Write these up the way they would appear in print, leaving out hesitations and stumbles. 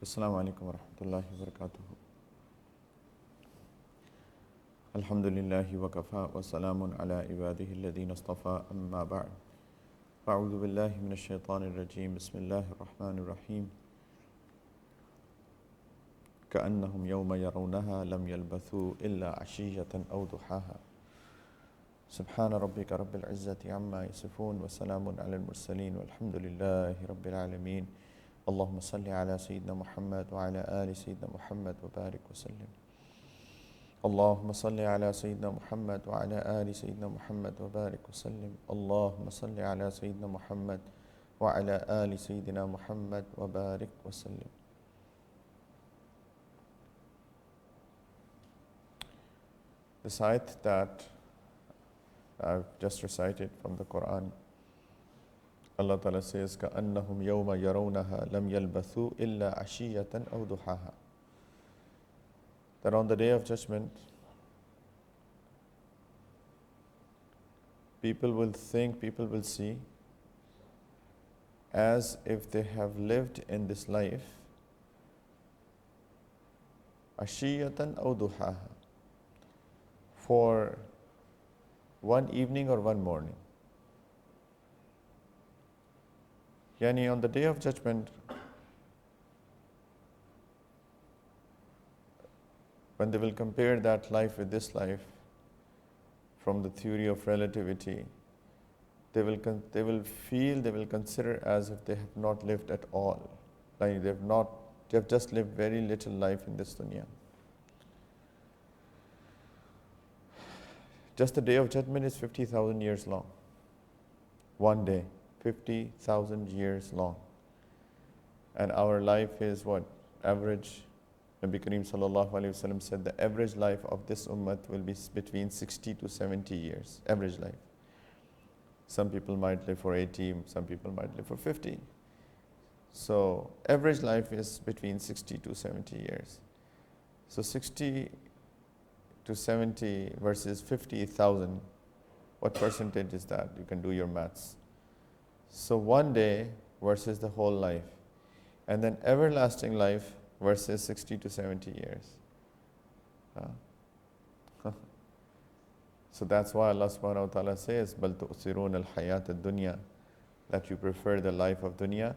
Assalamu alaikum wa rahmatullahi wa barakatuh. Alhamdulillahi wa kafa wa salamun ala ibadihi alladhina istafa amma ba'd. A'udhu billahi minash shaitanir rajim. Bismillahir rahmanir rahim. كأنهم يوم يرونها لم يلبثوا إلا عشية أو ضحاها سبحان ربك رب العزة عما يصفون وسلام على المرسلين والحمد لله رب العالمين اللهم صل على سيدنا محمد وعلى آل سيدنا محمد وبارك وسلم اللهم صل على سيدنا محمد وعلى آل سيدنا محمد وبارك وسلم اللهم صل على سيدنا محمد وعلى آل سيدنا محمد وبارك وسلم. This ayat that I've just recited from the Quran, Allah Ta'ala says, كَأَنَّهُمْ يَوْمَ يَرَوْنَهَا لَمْ يَلْبَثُوا إِلَّا عَشِيَّةً أَوْ ضُحَاهَا. That on the Day of Judgment, people will think, people will see, as if they have lived in this life, عَشِيَّةً أَوْ ضُحَاهَا, for one evening or one morning. Yani on the Day of Judgment, when they will compare that life with this life from the theory of relativity, they will consider as if they have not lived at all. Like they have just lived very little life in this dunya. Just the Day of Judgment is 50,000 years long. One day, 50,000 years long. And our life is what? Average. Nabi Kareem Sallallahu Alaihi Wasallam said the average life of this ummah will be between 60 to 70 years. Average life. Some people might live for 80, some people might live for 50. So average life is between 60 to 70 years. So 60 to 70 versus 50,000, what percentage is that? You can do your maths. So one day versus the whole life. And then everlasting life versus 60 to 70 years. So that's why Allah subhanahu wa ta'ala says, بَلْ تُؤْثِرُونَ الْحَيَاةَ الدُّنْيَا, that you prefer the life of dunya,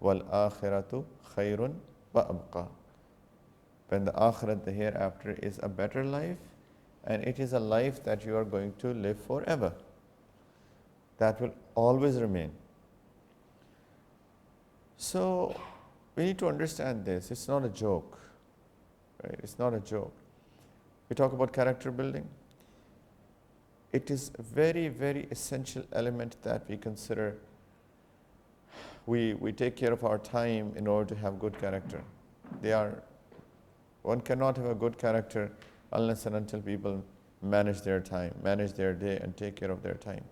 وَالْآخِرَةُ خَيْرٌ وَأَبْقَى. When the akhirat, the hereafter, is a better life, and it is a life that you are going to live forever. That will always remain. So we need to understand this. It's not a joke. Right? It's not a joke. We talk about character building. It is a very, very essential element that we consider. We take care of our time in order to have good character. One cannot have a good character unless and until people manage their time, manage their day, and take care of their time.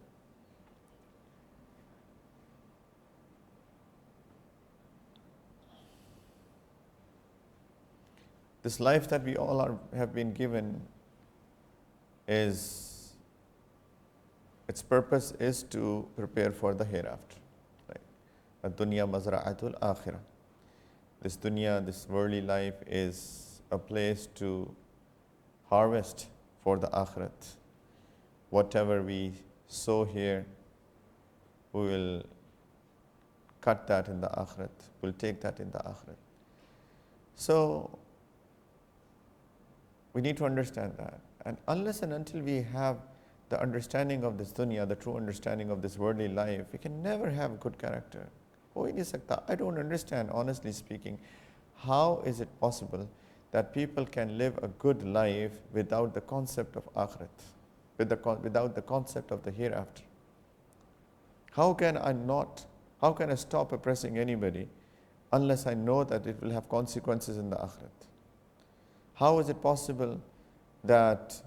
This life that we all have been given its purpose is to prepare for the hereafter. Right? Ad-dunya mazra'atul akhirah. This dunya, this worldly life is a place to harvest for the akhirat. Whatever we sow here, we will cut that in the akhirat. We'll take that in the akhirat. So we need to understand that. And unless and until we have the understanding of this dunya, the true understanding of this worldly life, we can never have good character. I don't understand, honestly speaking, how is it possible that people can live a good life without the concept of akhirat, without the concept of the hereafter? How can I stop oppressing anybody unless I know that it will have consequences in the akhirat? How is it possible that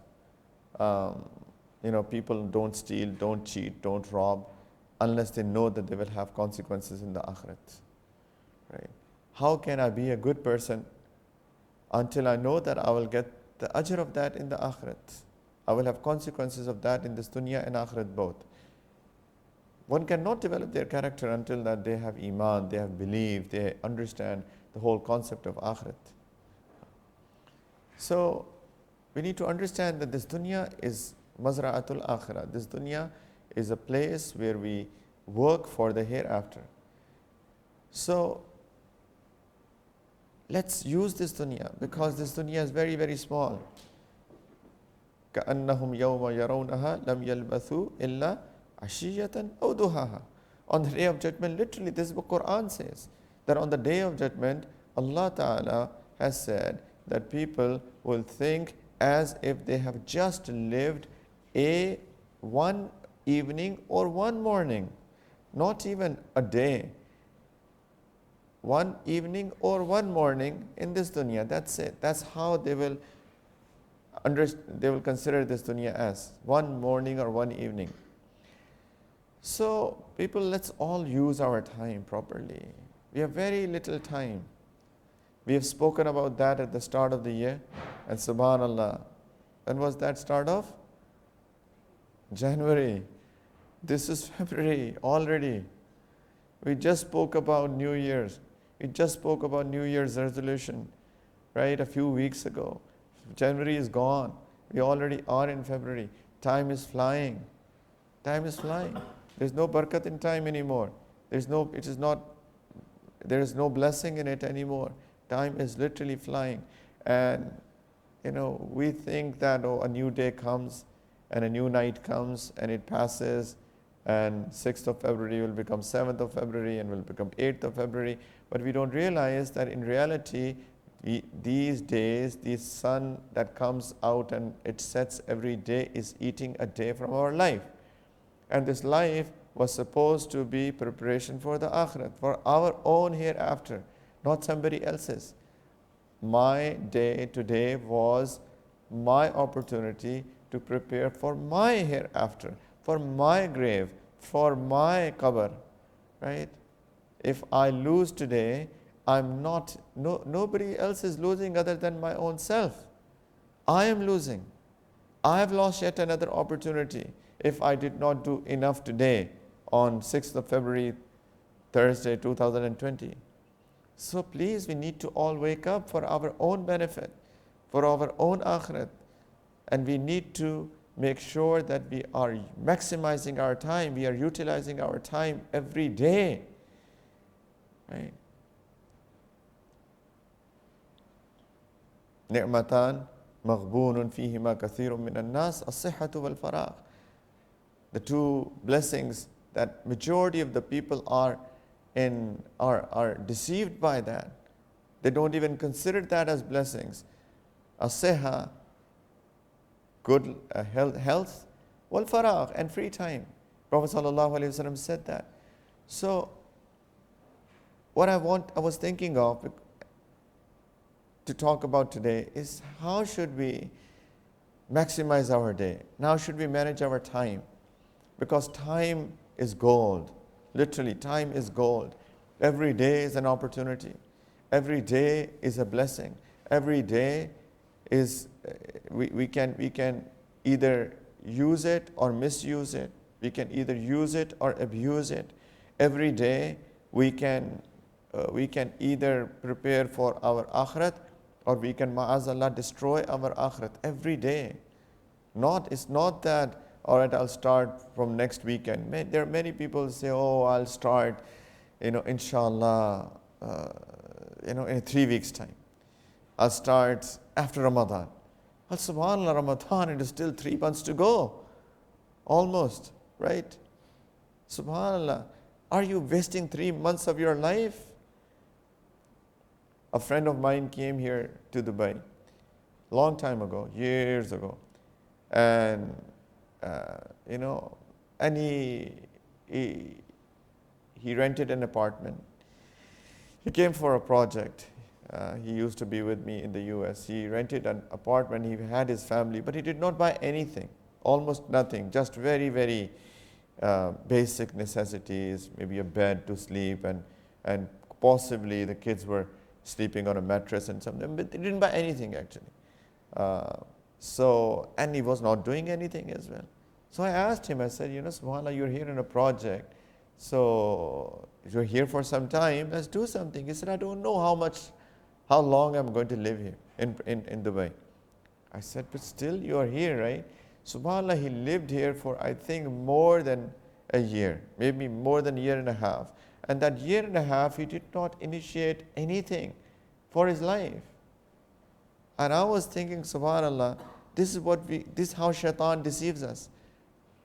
people don't steal, don't cheat, don't rob, unless they know that they will have consequences in the akhirat? Right? How can I be a good person until I know that I will get the ajr of that in the akhirat? I will have consequences of that in this dunya and akhirat both. One cannot develop their character until that they have iman, they have belief, they understand the whole concept of akhirat. So we need to understand that this dunya is mazra'atul akhirah. This dunya is a place where we work for the hereafter. So let's use this dunya, because this dunya is very, very small. كَأَنَّهُمْ يَوْمَ يَرَوْنَهَا لَمْ يَلْبَثُوا إِلَّا عَشِيَّةً أَوْ دُهَاهَا. On the day of judgment, literally, this is what Quran says, that on the day of judgment, Allah Ta'ala has said that people will think as if they have just lived one evening or one morning, not even a day. One evening or one morning in this dunya, that's it. That's how they will consider this dunya as, one morning or one evening. So people, let's all use our time properly. We have very little time. We have spoken about that at the start of the year, and subhanallah, when was that start of? January. This is February already. We just spoke about New Year's. We just spoke about New Year's resolution, right, a few weeks ago. January is gone. We already are in February. Time is flying. Time is flying. There's no barakat in time anymore. There is no blessing in it anymore. Time is literally flying. And we think that a new day comes and a new night comes and it passes, and 6th of February will become 7th of February and will become 8th of February. But we don't realize that in reality, these days, the sun that comes out and it sets every day is eating a day from our life. And this life was supposed to be preparation for the akhirat, for our own hereafter, not somebody else's. My day today was my opportunity to prepare for my hereafter, for my grave, for my qabr, right? If I lose today, nobody else is losing other than my own self. I am losing. I have lost yet another opportunity if I did not do enough today on 6th of February, Thursday, 2020. So please, we need to all wake up for our own benefit, for our own akhirat. And we need to make sure that we are maximizing our time, we are utilizing our time every day. Right? نعمتان مغبون فيهما كثير من الناس الصحة والفراغ. The two blessings that majority of the people are deceived by that. They don't even consider that as blessings. As-siha, good health, wal faragh, and free time. Prophet ﷺ said that. So what I was thinking of to talk about today is how should we maximize our day? How should we manage our time? Because time is gold. Literally, time is gold. Every day is an opportunity. Every day is a blessing. Every day is we can either use it or misuse it. We can either use it or abuse it. Every day we can either prepare for our akhirat, or we can, ma'azallah, destroy our akhirat every day. It's not that, all right, I'll start from next weekend. There are many people who say, oh, I'll start, inshallah, in 3 weeks' time. I'll start after Ramadan. Well, subhanAllah, Ramadan, it is still 3 months to go. Almost, right? Subhanallah. Are you wasting 3 months of your life? A friend of mine came here to Dubai long time ago, years ago. And, and he rented an apartment. He came for a project. He used to be with me in the US. He rented an apartment. He had his family, but he did not buy anything, almost nothing, just very, very basic necessities, maybe a bed to sleep, and possibly the kids were sleeping on a mattress and something, but they didn't buy anything actually. And he was not doing anything as well. So I asked him, I said, subhanAllah, you're here in a project. So you're here for some time, let's do something. He said, I don't know how long I'm going to live here in Dubai. I said, but still you are here, right? SubhanAllah, he lived here for I think more than a year, maybe more than a year and a half. And that year and a half, he did not initiate anything for his life. And I was thinking, SubhanAllah, this is how shaitan deceives us.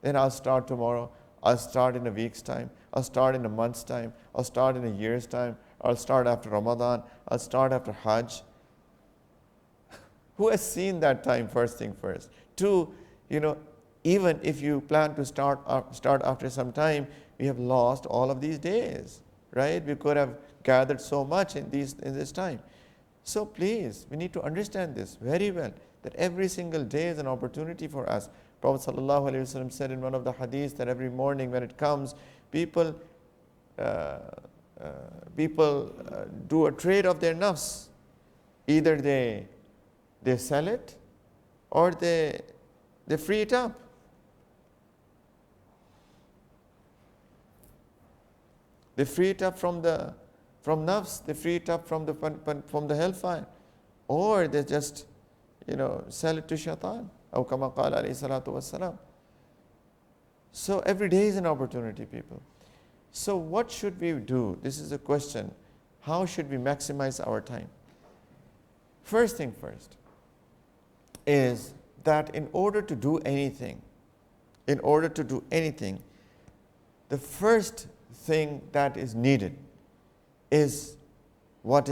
Then I'll start tomorrow, I'll start in a week's time, I'll start in a month's time, I'll start in a year's time, I'll start after Ramadan, I'll start after Hajj. Who has seen that time, first thing first? Two, even if you plan to start after some time, we have lost all of these days, right? We could have gathered so much in this time. So please, we need to understand this very well, that every single day is an opportunity for us. Prophet ﷺ said in one of the hadiths that every morning when it comes, people do a trade of their nafs. Either they sell it or they free it up. They free it up from nafs, they free it up from the hellfire, or they just sell it to shaitan. أو كما قال عليه الصلاة والسلام. So every day is an opportunity, people. So what should we do? This is a question. How should we maximize our time? First thing first is that in order to do anything, the first thing that is needed is what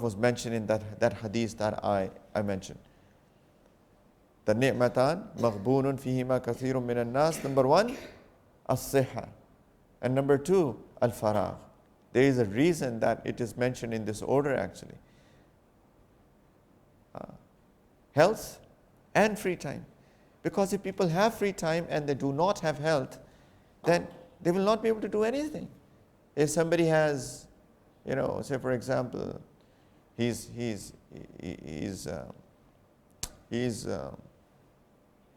was mentioned in that hadith that I mentioned. The ni'matan maghbunun fihima kathirun minan nas. Number one, as-sihha. And number two, al-faragh. There is a reason that it is mentioned in this order actually. Health and free time. Because if people have free time and they do not have health, then they will not be able to do anything. If somebody has, say for example, he's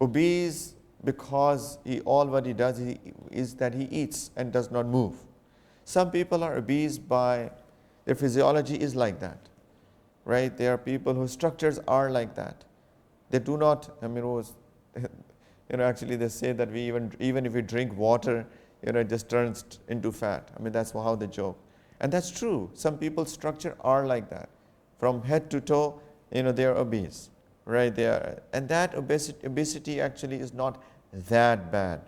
obese because all what he does is that he eats and does not move. Some people are obese by their physiology is like that, right? There are people whose structures are like that. They do not. Actually they say that even if we drink water, it just turns into fat. That's how they joke, and that's true. Some people's structure are like that, from head to toe. They are obese. Right there, and that obesity actually is not that bad.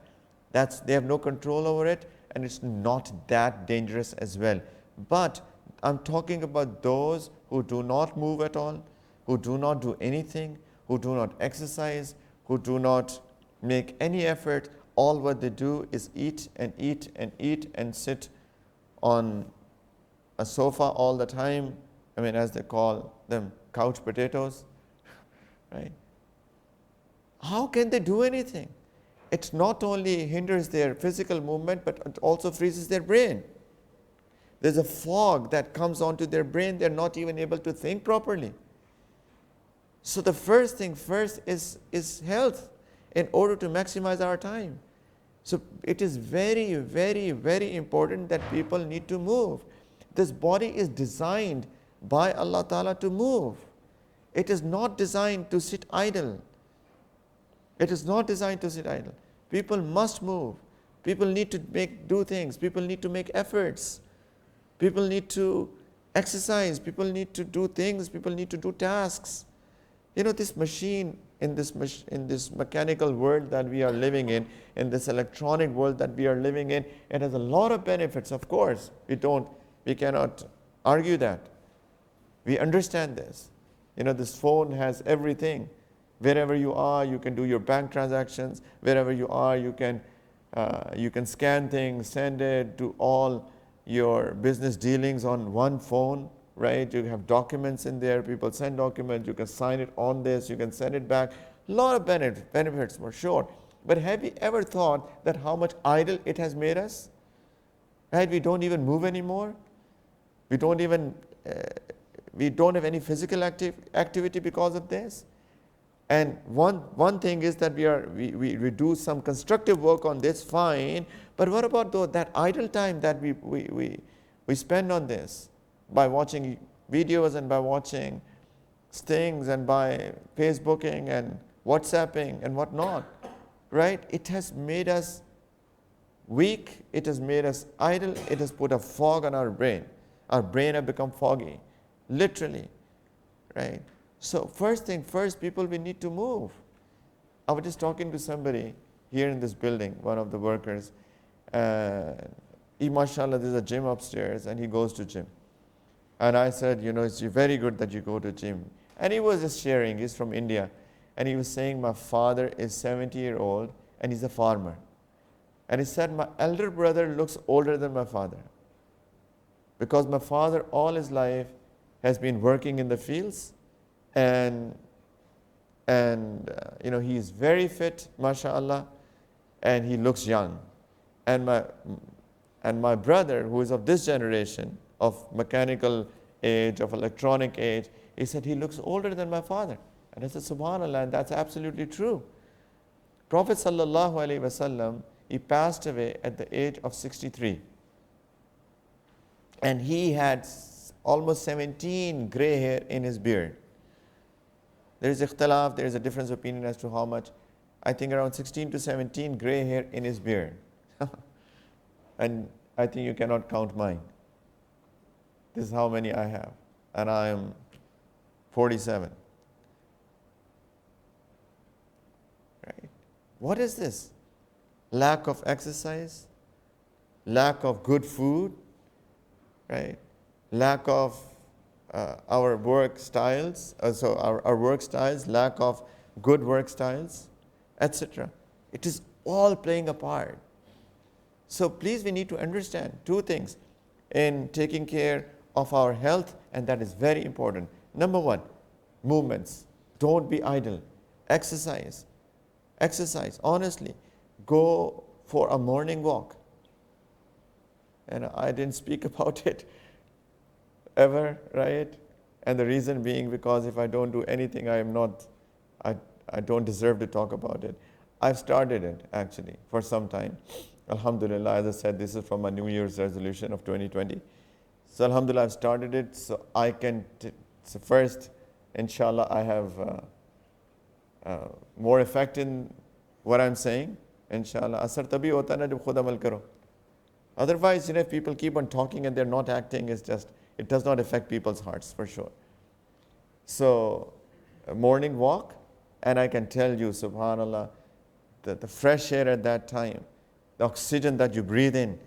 They have no control over it, and it's not that dangerous as well. But I'm talking about those who do not move at all, who do not do anything, who do not exercise, who do not make any effort. All what they do is eat and eat and eat and sit on a sofa all the time. As they call them, couch potatoes. Right? How can they do anything? It not only hinders their physical movement, but it also freezes their brain. There's a fog that comes onto their brain. They're not even able to think properly. So the first thing first is health in order to maximize our time. So it is very, very, very important that people need to move. This body is designed by Allah Ta'ala to move. It is not designed to sit idle. It is not designed to sit idle. People must move. People need to do things. People need to make efforts. People need to exercise. People need to do things. People need to do tasks. This machine, in this mechanical world that we are living in this electronic world that we are living in, it has a lot of benefits, of course. We cannot argue that. We understand this. This phone has everything. Wherever you are, you can do your bank transactions. Wherever you are, you can scan things, send it, do all your business dealings on one phone, right? You have documents in there. People send documents. You can sign it on this. You can send it back. A lot of benefits for sure. But have you ever thought that how much idle it has made us? Right? We don't even move anymore. We don't have any physical activity because of this. And one thing is that we do some constructive work on this, fine, but what about that idle time that we spend on this by watching videos and by watching things and by Facebooking and WhatsApping and whatnot, right? It has made us weak, it has made us idle, it has put a fog on our brain. Our brain have become foggy, literally, right? So first thing first, people, we need to move. I was just talking to somebody here in this building, one of the workers, mashallah, there's a gym upstairs and he goes to gym. And I said, it's very good that you go to gym. And he was just sharing, he's from India. And he was saying, my father is 70-year-old and he's a farmer. And he said, my elder brother looks older than my father. Because my father all his life has been working in the fields. And he is very fit, mashallah, and he looks young. And my brother, who is of this generation, of mechanical age, of electronic age, he said he looks older than my father. And I said, subhanallah, and that's absolutely true. Prophet sallallahu alaihi wasallam, he passed away at the age of 63. And he had almost 17 gray hair in his beard. There is ikhtilaf, there is a difference of opinion as to how much. I think around 16 to 17 gray hair in his beard. And I think you cannot count mine. This is how many I have. And I am 47. Right? What is this? Lack of exercise, lack of good food, right? Lack of our work styles, our work styles, lack of good work styles, etc. It is all playing a part. So please, we need to understand two things in taking care of our health, and that is very important. Number one, movements. Don't be idle. Exercise. Exercise, honestly. Go for a morning walk. And I didn't speak about it ever, right? And the reason being because if I don't do anything, I don't deserve to talk about it. I've started it actually for some time. Alhamdulillah, as I said, this is from my New Year's resolution of 2020. So Alhamdulillah, I've started it so I can, so first, inshallah, I have more effect in what I'm saying. Inshallah, asar tabhi hota na jab khud amal karo. Otherwise, if people keep on talking and they're not acting, it does not affect people's hearts for sure. So, a morning walk, and I can tell you, subhanallah, the fresh air at that time, the oxygen that you breathe in,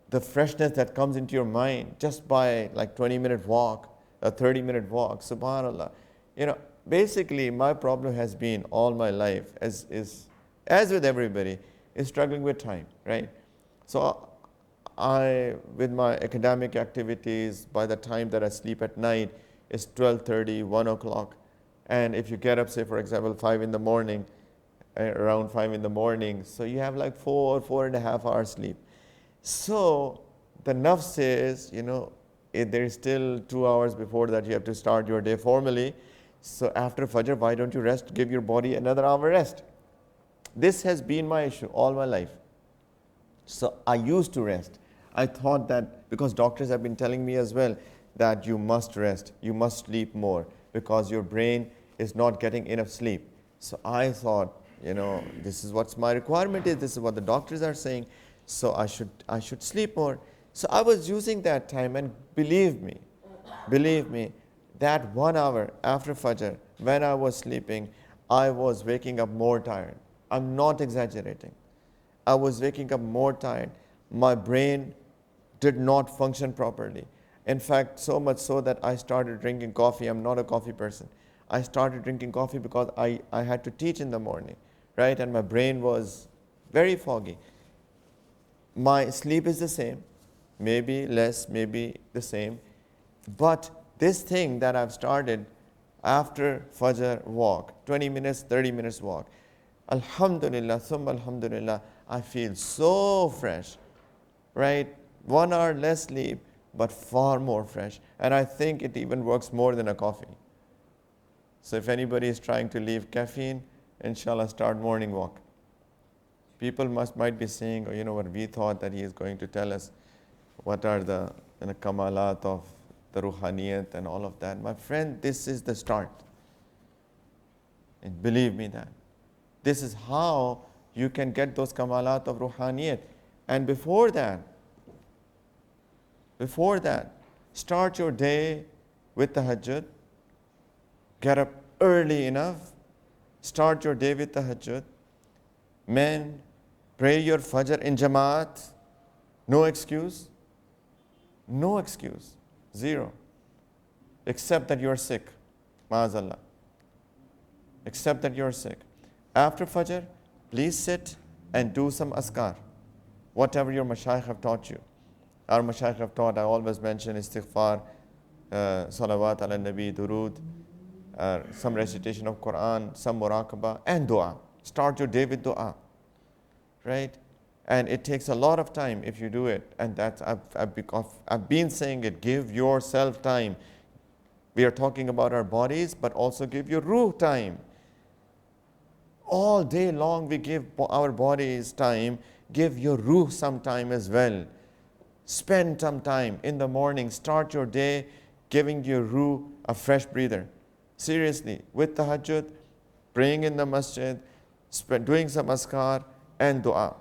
the freshness that comes into your mind just by like 20-minute walk, a 30-minute walk, subhanallah. Basically my problem has been all my life, as with everybody, is struggling with time, right? So with my academic activities, by the time that I sleep at night, it's 12:30, 1 o'clock. And if you get up, say for example, 5 in the morning, around 5 in the morning, so you have like 4.5 hours sleep. So the nafs says, there is still 2 hours before that you have to start your day formally. So after Fajr, why don't you rest? Give your body another hour rest. This has been my issue all my life. So I used to rest. I thought that because doctors have been telling me as well that you must rest, you must sleep more because your brain is not getting enough sleep. So I thought, this is what my requirement is, this is what the doctors are saying, so I should sleep more. So I was using that time, and believe me, that 1 hour after Fajr, when I was sleeping, I was waking up more tired. I'm not exaggerating. I was waking up more tired. My brain did not function properly. In fact, so much so that I started drinking coffee. I'm not a coffee person. I started drinking coffee because I had to teach in the morning, right? And my brain was very foggy. My sleep is the same, maybe less, maybe the same. But this thing that I've started after Fajr walk, 20 minutes, 30 minutes walk, alhamdulillah, thumma alhamdulillah, I feel so fresh, right? 1 hour less sleep, but far more fresh. And I think it even works more than a coffee. So if anybody is trying to leave caffeine, inshallah, start morning walk. People might be saying, oh, you know what, we thought that he is going to tell us what are the kamalat of the ruhaniyat and all of that. My friend, this is the start. And believe me that. This is how you can get those kamalat of ruhaniyat. And before that, start your day with tahajjud. Get up early enough. Start your day with tahajjud. Men, pray your fajr in jamaat. No excuse. No excuse. Zero. Except that you are sick. Ma'azallah. Except that you are sick. After fajr, please sit and do some askar. Whatever your mashayikh have taught you. Our mashayikh have taught, I always mention istighfar, salawat ala nabi, durood, some recitation of Quran, some muraqabah, and dua. Start your day with dua. Right? And it takes a lot of time if you do it. And that's, I've been saying it, give yourself time. We are talking about our bodies, but also give your ruh time. All day long we give our bodies time, give your ruh some time as well. Spend some time in the morning, start your day giving your ruh a fresh breather. Seriously, with tahajjud, praying in the masjid, doing some askar and dua.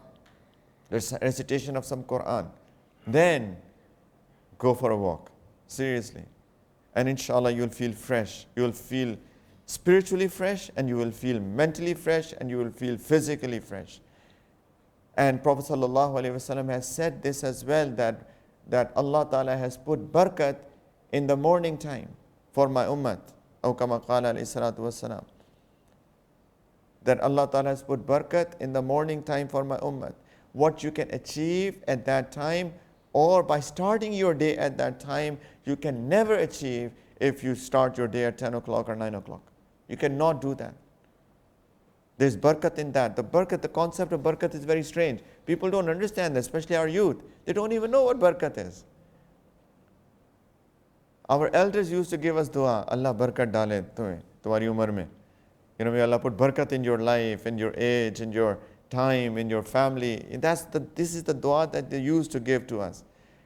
There's a recitation of some Quran. Then go for a walk. Seriously. And inshallah you'll feel fresh. You'll feel spiritually fresh, and you will feel mentally fresh, and you will feel physically fresh. And Prophet ﷺ has said this as well, that Allah Ta'ala has put barakat in the morning time for my ummah. Aw kama qala alayhi salatu wassalam. That Allah Ta'ala has put barakat in the morning time for my ummah. What you can achieve at that time, or by starting your day at that time, you can never achieve if you start your day at 10 o'clock or 9 o'clock. You cannot do that. There's barakat in that. The concept of barakat is very strange. People don't understand that, especially our youth. They don't even know what barakat is. Our elders used to give us dua, Allah barakat dale tumhari umar mein. You know, may Allah put barakat in your life, in your age, in your time, in your family. This is the dua that they used to give to us.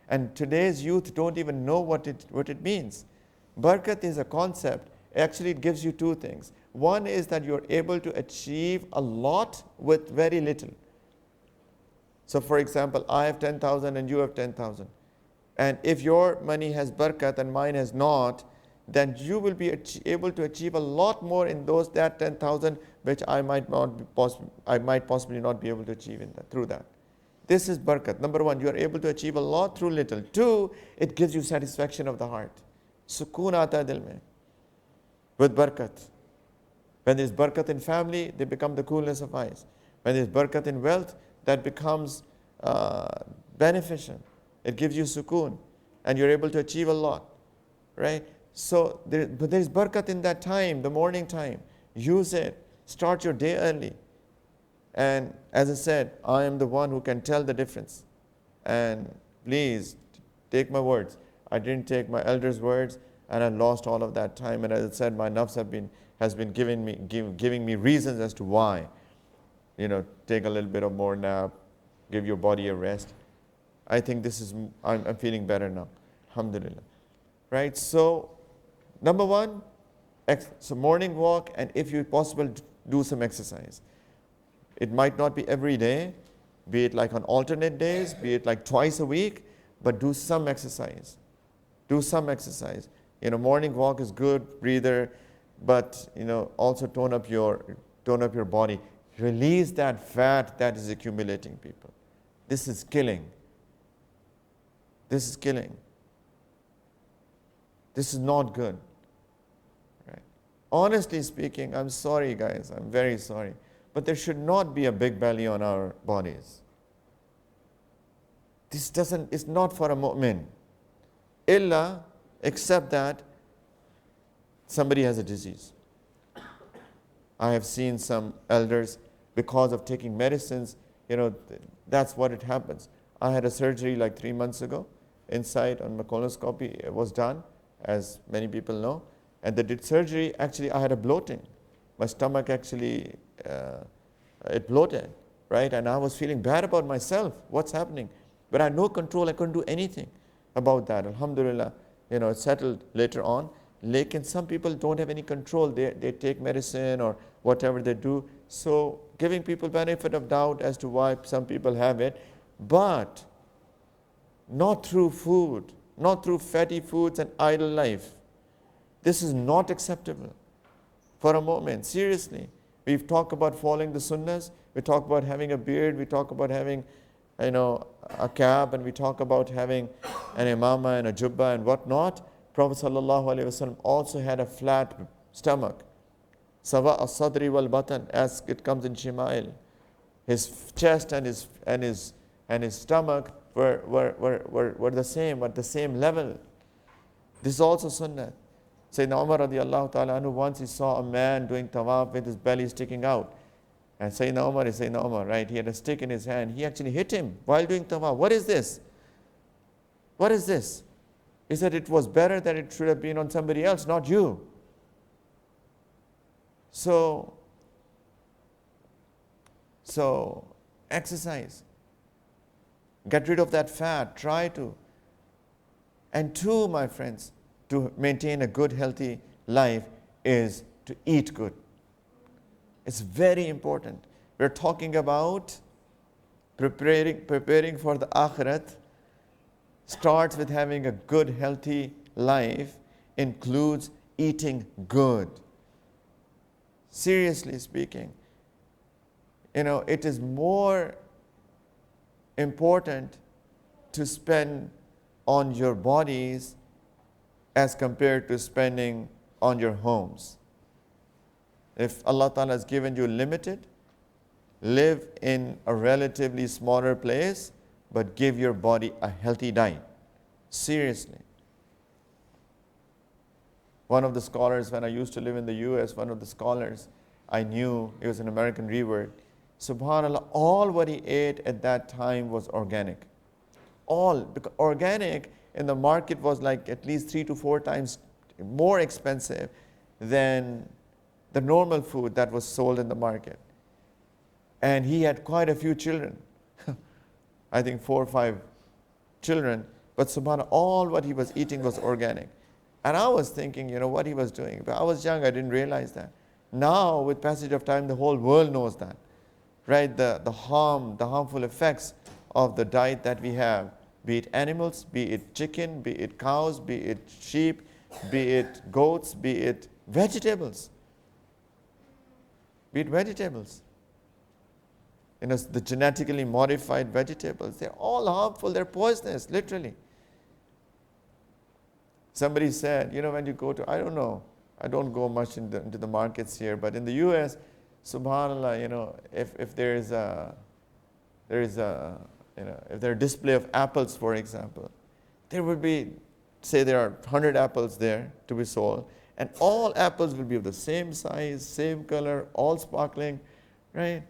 And today's youth don't even know what it means. Barakat is a concept. Actually, it gives you two things. One is that you're able to achieve a lot with very little. So for example, I have 10,000 and you have 10,000. And if your money has barakat and mine has not, then you will be able to achieve a lot more in that 10,000, which I might possibly not be able to achieve through that. This is barakat. Number one, you are able to achieve a lot through little. Two, it gives you satisfaction of the heart. Sukoon aata hai dil mein. With barakat. When there is barakat in family, they become the coolness of eyes. When there is barakat in wealth, that becomes beneficial. It gives you sukoon, and you're able to achieve a lot, right? So, but there is barakat in that time, the morning time. Use it. Start your day early. And as I said, I am the one who can tell the difference. And please, take my words. I didn't take my elders' words, and I lost all of that time. And as I said, my nafs has been giving me reasons as to why. You know, take a little bit of more nap, give your body a rest. I think I'm feeling better now. Alhamdulillah. Right? So, number one, so morning walk, and if you possible, do some exercise. It might not be every day, be it like on alternate days, be it like twice a week, but do some exercise. Do some exercise. You know, morning walk is good, breather, but you know, also tone up your body. Release that fat that is accumulating, people. This is killing. This is killing. This is not good. Right? Honestly speaking, I'm sorry guys, I'm very sorry. But there should not be a big belly on our bodies. It's not for a mu'min. Illa, except that somebody has a disease. I have seen some elders, because of taking medicines, you know, that's what it happens. I had a surgery like 3 months ago, inside on my colonoscopy. It was done, as many people know. and they did surgery. Actually, I had a bloating. My stomach actually, it bloated, right? And I was feeling bad about myself. What's happening? But I had no control. I couldn't do anything about that. Alhamdulillah, it settled later on. Like, some people don't have any control. They take medicine or whatever they do. So giving people benefit of doubt as to why some people have it, but not through food, not through fatty foods and idle life. This is not acceptable for a moment. Seriously. We've talked about following the sunnahs. We talk about having a beard. We talk about having, a cap, and we talk about having an imama and a jubba and whatnot. Prophet ﷺ also had a flat stomach. Sawa as-sadri wal batan, as it comes in Shima'il. His chest and his stomach were the same, at the same level. This is also sunnah. Sayyidina Umar radiallahu ta'ala anhu, once he saw a man doing tawaf with his belly sticking out. And Sayyidina Umar is Sayyidina Umar, right? He had a stick in his hand. He actually hit him while doing tawaf. What is this? What is this? He said it was better that it should have been on somebody else, not you. So exercise. Get rid of that fat. Try to. And two, my friends, to maintain a good, healthy life is to eat good. It's very important. We're talking about preparing for the akhirat. Starts with having a good, healthy life, includes eating good. Seriously speaking, it is more important to spend on your bodies as compared to spending on your homes. If Allah Ta'ala has given you limited, live in a relatively smaller place, but give your body a healthy diet. Seriously. One of the scholars, when I used to live in the US, one of the scholars I knew, he was an American revert, subhanAllah, all what he ate at that time was organic. All, because organic in the market was like at least 3 to 4 times more expensive than the normal food that was sold in the market. And he had quite a few children. I think 4 or 5 children, but subhanAllah, all what he was eating was organic. And I was thinking, what he was doing. But I was young, I didn't realize that. Now, with passage of time, the whole world knows that. Right? The harmful effects of the diet that we have, be it animals, be it chicken, be it cows, be it sheep, be it goats, be it vegetables. Be it vegetables. The genetically modified vegetables, they're all harmful, they're poisonous, literally. Somebody said, when you go to, I don't know, I don't go much into the markets here, but in the US, subhanAllah, if there is a display of apples, for example, there would be, say there are 100 apples there to be sold, and all apples will be of the same size, same color, all sparkling, right?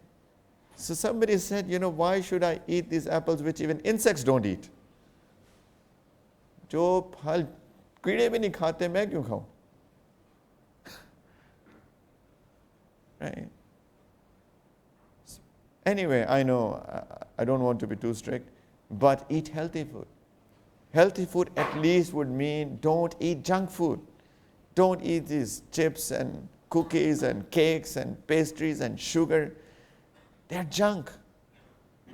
So somebody said, why should I eat these apples which even insects don't eat? जो फल कीड़े भी नहीं खाते, मैं क्यों खाऊं? Right? Anyway, I know I don't want to be too strict, but eat healthy food. Healthy food at least would mean don't eat junk food. Don't eat these chips and cookies and cakes and pastries and sugar. They're junk,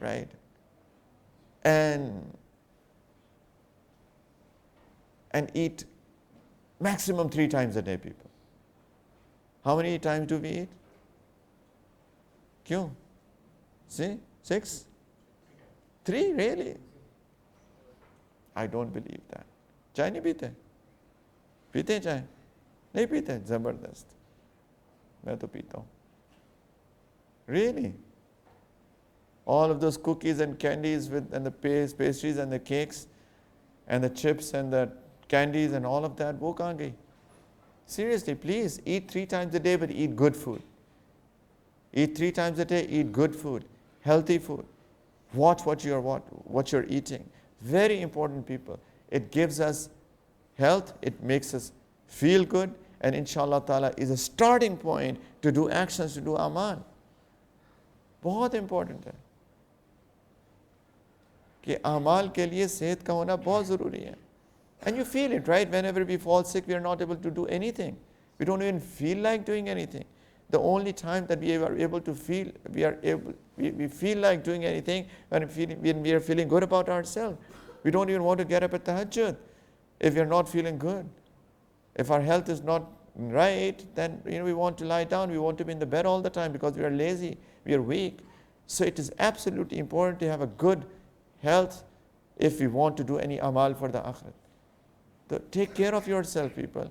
right? And eat maximum 3 times a day, people. How many times do we eat? Kyun? See? 6? 3, really? I don't believe that. Chai nahi peete? Peete chai? Nahi peete? Zabardast. Main to peeta hu. Really? All of those cookies and candies and the pastries and the cakes and the chips and the candies and all of that, wo kahan gayi? Seriously, please eat 3 times a day, but eat good food. Eat 3 times a day, eat good food, healthy food. Watch what you're eating. Very important, people. It gives us health, it makes us feel good, and inshallah ta'ala is a starting point to do actions, to do amal. बहुत important है कि amal के लिए सेहत का होना बहुत ज़रूरी है. And you feel it, right? Whenever we fall sick, we are not able to do anything. We don't even feel like doing anything. The only time that we are able to feel, we feel like doing anything when we are feeling good about ourselves. We don't even want to get up at tahajjud if we are not feeling good. If our health is not right, then we want to lie down. We want to be in the bed all the time because we are lazy, we are weak. So it is absolutely important to have a good health if we want to do any amal for the akhirat. So take care of yourself, people.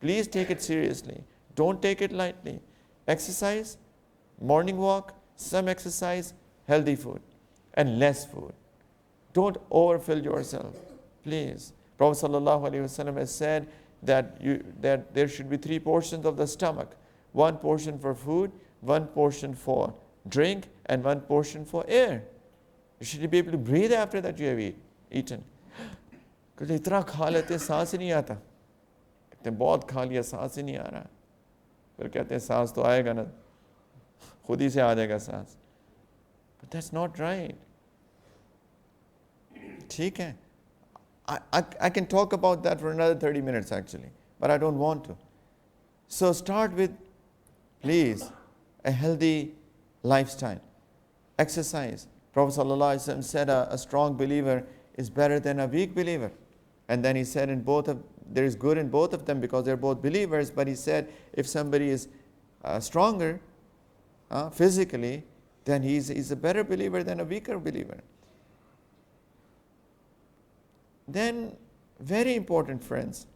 Please take it seriously. Don't take it lightly. Exercise, morning walk, some exercise, healthy food, and less food. Don't overfill yourself, please. Prophet ﷺ has said that there should be 3 portions of the stomach. 1 portion for food, 1 portion for drink, and 1 portion for air. You should be able to breathe after that you have eaten. Because इतना खा लेते सांस ही नहीं आता. इतने बहुत खा लिया सांस ही नहीं आ रहा. फिर कहते हैं सांस तो आएगा ना, खुद ही से आ जाएगा सांस. But that's not right. ठीक है. I can talk about that for another 30 minutes actually, but I don't want to. So start with, please, a healthy lifestyle. Exercise. Prophet ﷺ said a strong believer is better than a weak believer. And then he said there is good in both of them because they're both believers. But he said if somebody is stronger physically, then he's a better believer than a weaker believer. Then, very important, friends,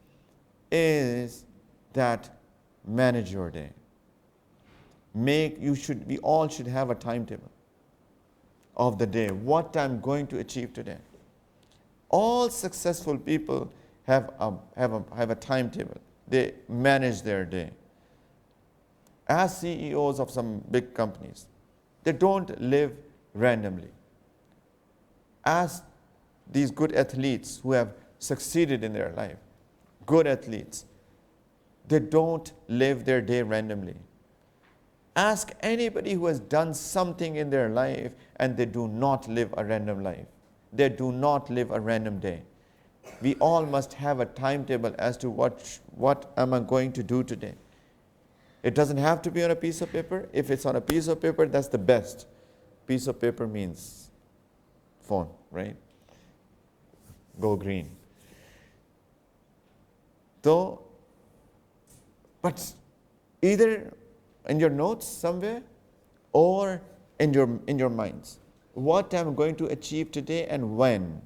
is that manage your day. We all should have a timetable of the day, what I'm going to achieve today. All successful people have a timetable. They manage their day. As CEOs of some big companies, they don't live randomly. As these good athletes who have succeeded in their life, good athletes, they don't live their day randomly. Ask anybody who has done something in their life and they do not live a random life. They do not live a random day. We all must have a timetable as to what am I going to do today. It doesn't have to be on a piece of paper. If it's on a piece of paper, that's the best. Piece of paper means phone, right? Go green. So, but either in your notes somewhere or in your minds. What I'm going to achieve today and when.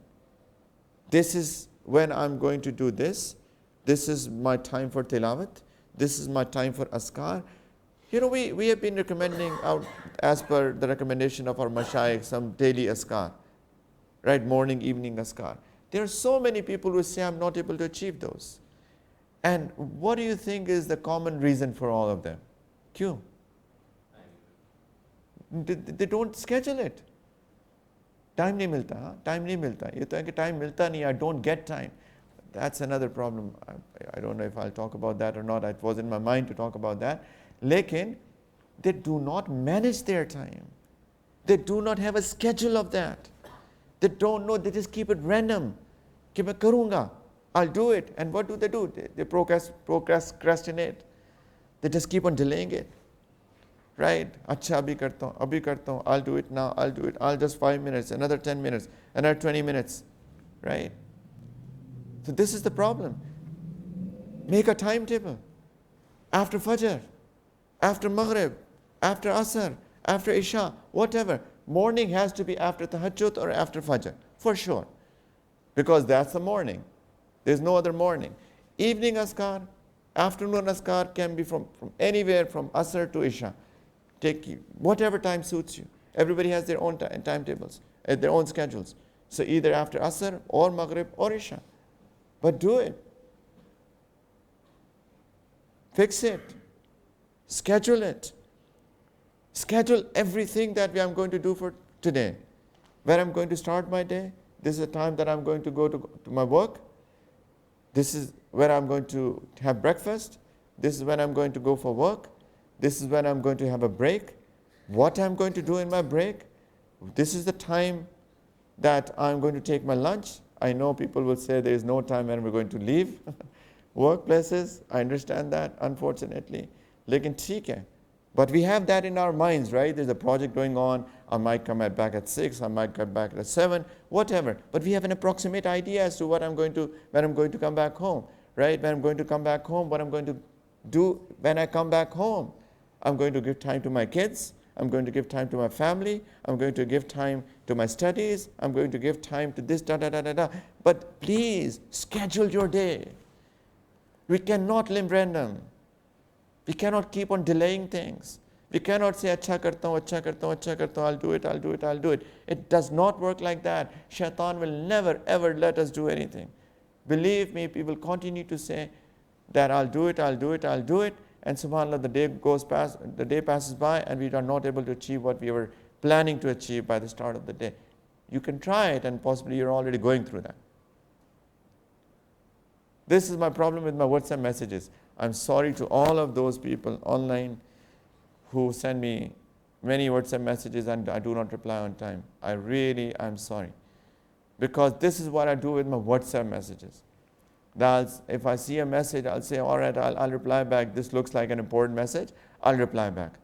This is when I'm going to do this. This is my time for tilawat. This is my time for askar. We have been recommending out as per the recommendation of our mashayikh some daily askar. Right, morning, evening askar. There are so many people who say I'm not able to achieve those. And what do you think is the common reason for all of them? Kyun? They don't schedule it. Time nahi milta, time nahi milta. Ye to hai ki time milta nahi, I don't get time. That's another problem. I don't know if I'll talk about that or not. It was in my mind to talk about that. Lekin, they do not manage their time. They do not have a schedule of that. They don't know, they just keep it random. Ki main karunga, I'll do it. And what do? They procrastinate. They just keep on delaying it. Right? Acha abhi karta hu, I'll do it now, I'll just 5 minutes, another 10 minutes, another 20 minutes. Right? So this is the problem. Make a timetable. After Fajr, after Maghrib, after Asr, after Isha, whatever. Morning has to be after Tahajjud or after Fajr, for sure. Because that's the morning. There's no other morning. Evening Askar, afternoon Askar can be from anywhere from Asr to Isha. Take whatever time suits you. Everybody has their own timetables, their own schedules. So either after Asr or Maghrib or Isha. But do it. Fix it. Schedule it. Schedule everything that I'm going to do for today. Where I'm going to start my day. This is the time that I'm going to go to my work. This is where I'm going to have breakfast. This is when I'm going to go for work. This is when I'm going to have a break. What I'm going to do in my break. This is the time that I'm going to take my lunch. I know people will say there is no time when we're going to leave workplaces. I understand that, unfortunately. Lekin theek hai. But we have that in our minds, right? There's a project going on. I might come back at 6. I might come back at 7. Whatever. But we have an approximate idea as to when I'm going to come back home, right? When I'm going to come back home, what I'm going to do when I come back home. I'm going to give time to my kids. I'm going to give time to my family. I'm going to give time to my studies. I'm going to give time to this, da, da, da, da, da. But please, schedule your day. We cannot live random. We cannot keep on delaying things. We cannot say, acha karta hu, acha karta hu, acha karta hu, I'll do it, I'll do it, I'll do it. It does not work like that. Shaitan will never ever let us do anything. Believe me, people continue to say that I'll do it, I'll do it, I'll do it. And subhanAllah, the day passes by and we are not able to achieve what we were planning to achieve by the start of the day. You can try it and possibly you're already going through that. This is my problem with my WhatsApp messages. I'm sorry to all of those people online who send me many WhatsApp messages and I do not reply on time. I'm sorry. Because this is what I do with my WhatsApp messages. If I see a message, I'll say, all right, I'll reply back. This looks like an important message. I'll reply back.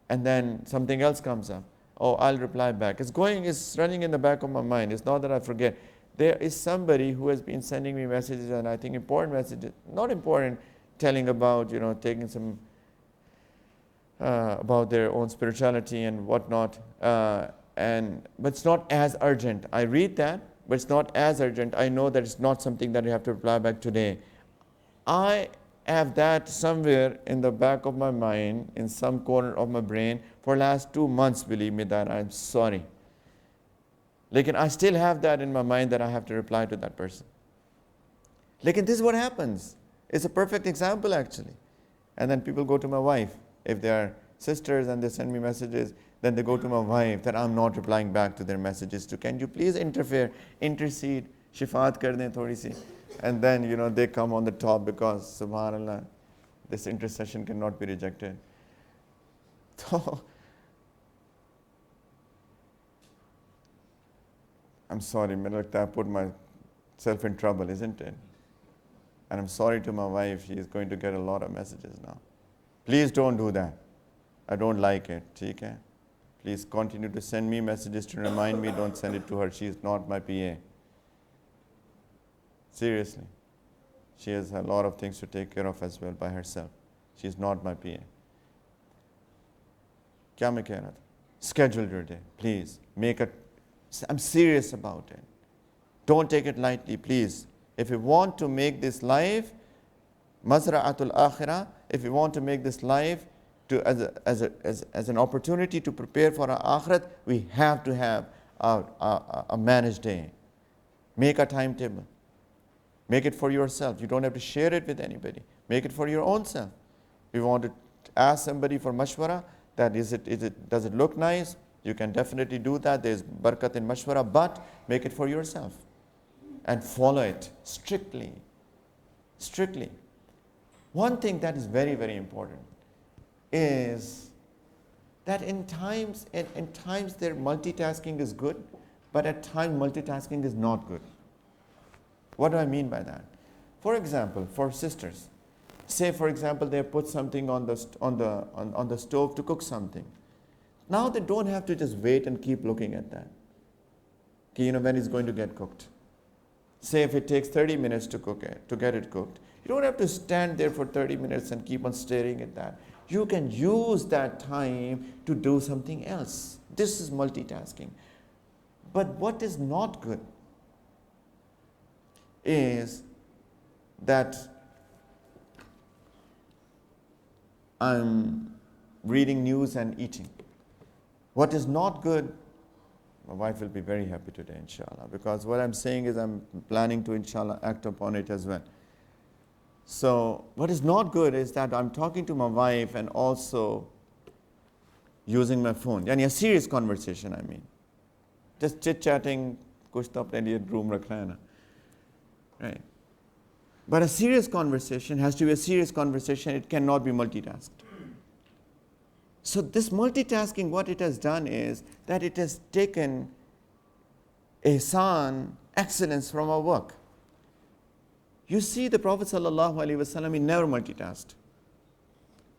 And then something else comes up. Oh, I'll reply back. It's running in the back of my mind. It's not that I forget. There is somebody who has been sending me messages, and I think important messages, not important, telling about, taking some, about their own spirituality and whatnot. But it's not as urgent. I read that, but it's not as urgent. I know that it's not something that you have to reply back today. I have that somewhere in the back of my mind, in some corner of my brain, for last 2 months, believe me that I'm sorry. Lekin I still have that in my mind that I have to reply to that person. Lekin this is what happens. It's a perfect example actually. And then people go to my wife. If they are sisters and they send me messages, then they go to my wife that I'm not replying back to their messages. Can you please intercede, shifaat kar dein thodi si. And then, they come on the top because, subhanAllah, this intercession cannot be rejected. So, I'm sorry, I put myself in trouble, isn't it? And I'm sorry to my wife, she is going to get a lot of messages now. Please don't do that. I don't like it, okay? Please continue to send me messages to remind me, don't send it to her. She is not my PA. Seriously. She has a lot of things to take care of as well by herself. She is not my PA. Kya main keh raha tha? Schedule your day, please. I'm serious about it. Don't take it lightly, please. If you want to make this life mazra'atul akhirah, if you want to make this life as an opportunity to prepare for our akhirat, we have to have a managed day. Make a timetable. Make it for yourself. You don't have to share it with anybody. Make it for your own self. If you want to ask somebody for mashwara, does it look nice? You can definitely do that. There's barakat in mashwara, but make it for yourself. And follow it strictly. Strictly. One thing that is very, very important is that in times their multitasking is good, but at times multitasking is not good. What do I mean by that? For example, for sisters, say for example they put something on the stove to cook something. Now they don't have to just wait and keep looking at that. Okay, when it's going to get cooked. Say if it takes 30 minutes to get it cooked, you don't have to stand there for 30 minutes and keep on staring at that. You can use that time to do something else. This is multitasking. But what is not good is that I'm reading news and eating. What is not good, my wife will be very happy today, inshallah, because what I'm saying is I'm planning to, inshallah, act upon it as well. So what is not good is that I'm talking to my wife and also using my phone. Yani a serious conversation, I mean. Just chit-chatting, kuch to apne liye room rakhna hai na. Right. But a serious conversation has to be a serious conversation. It cannot be multitasked. So this multitasking, what it has done is that it has taken ihsan, excellence from our work. You see the Prophet ﷺ, he never multitasked.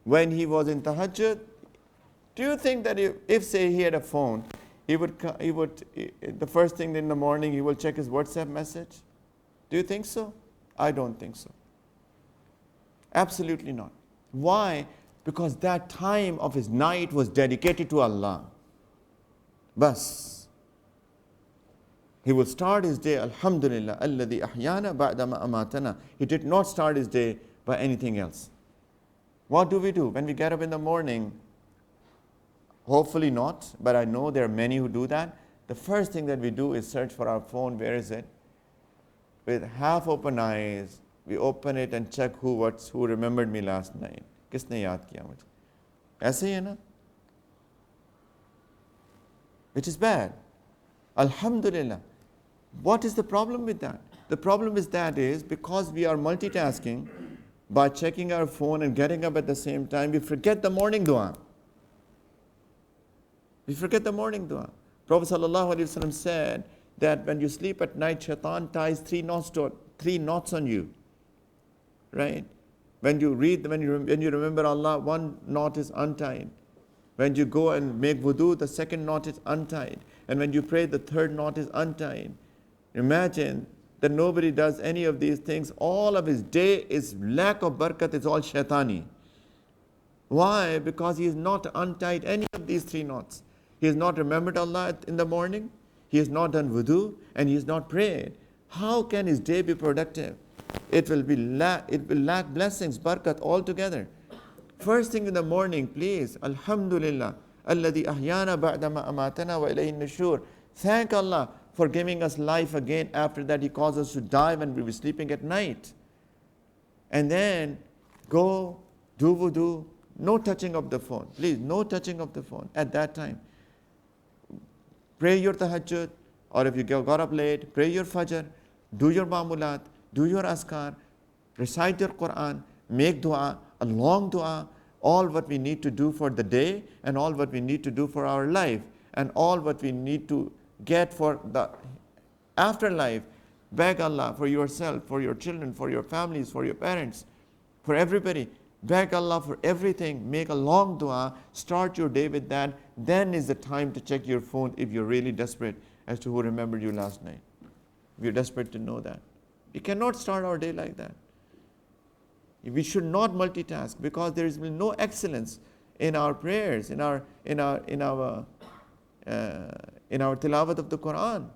When he was in tahajjud, do you think that if say he had a phone, he would the first thing in the morning he will check his WhatsApp message? Do you think so? I don't think so. Absolutely not. Why? Because that time of his night was dedicated to Allah. Bas. He will start his day, Alhamdulillah, alladhi ahyana ba'dama amatana. He did not start his day by anything else. What do? When we get up in the morning, hopefully not, but I know there are many who do that. The first thing that we do is search for our phone. Where is it? With half open eyes, we open it and check who remembered me last night. Kisne yaad kiya mujhe? Aise hi hai na? Which is bad. Alhamdulillah. What is the problem with that? The problem is because we are multitasking, by checking our phone and getting up at the same time, we forget the morning dua. We forget the morning dua. Prophet ﷺ said that when you sleep at night, shaitan ties three knots on you. Right? When you remember Allah, one knot is untied. When you go and make wudu, the second knot is untied. And when you pray, the third knot is untied. Imagine that nobody does any of these things. All of his day is lack of barakat, it's all shaitani. Why? Because he has not untied any of these three knots. He has not remembered Allah in the morning, he has not done wudu, and he has not prayed. How can his day be productive? It will lack blessings, barakat altogether. First thing in the morning, please, Alhamdulillah, alladhi ahyana ba'dama amatana wa ilayhi nushur. Thank Allah for giving us life again. After that, He caused us to die when we were sleeping at night. And then go, do wudu, no touching of the phone. Please, no touching of the phone at that time. Pray your tahajjud, or if you got up late, pray your fajr, do your ma'mulat, do your askar, recite your Quran, make dua, a long dua, all what we need to do for the day, and all what we need to do for our life, and all what we need to get for the afterlife. Beg Allah for yourself, for your children, for your families, for your parents, for everybody. Beg Allah for everything. Make a long dua. Start your day with that. Then is the time to check your phone if you're really desperate as to who remembered you last night. If you're desperate to know that. We cannot start our day like that. We should not multitask, because there is no excellence in our prayers, in our tilawat of the Quran.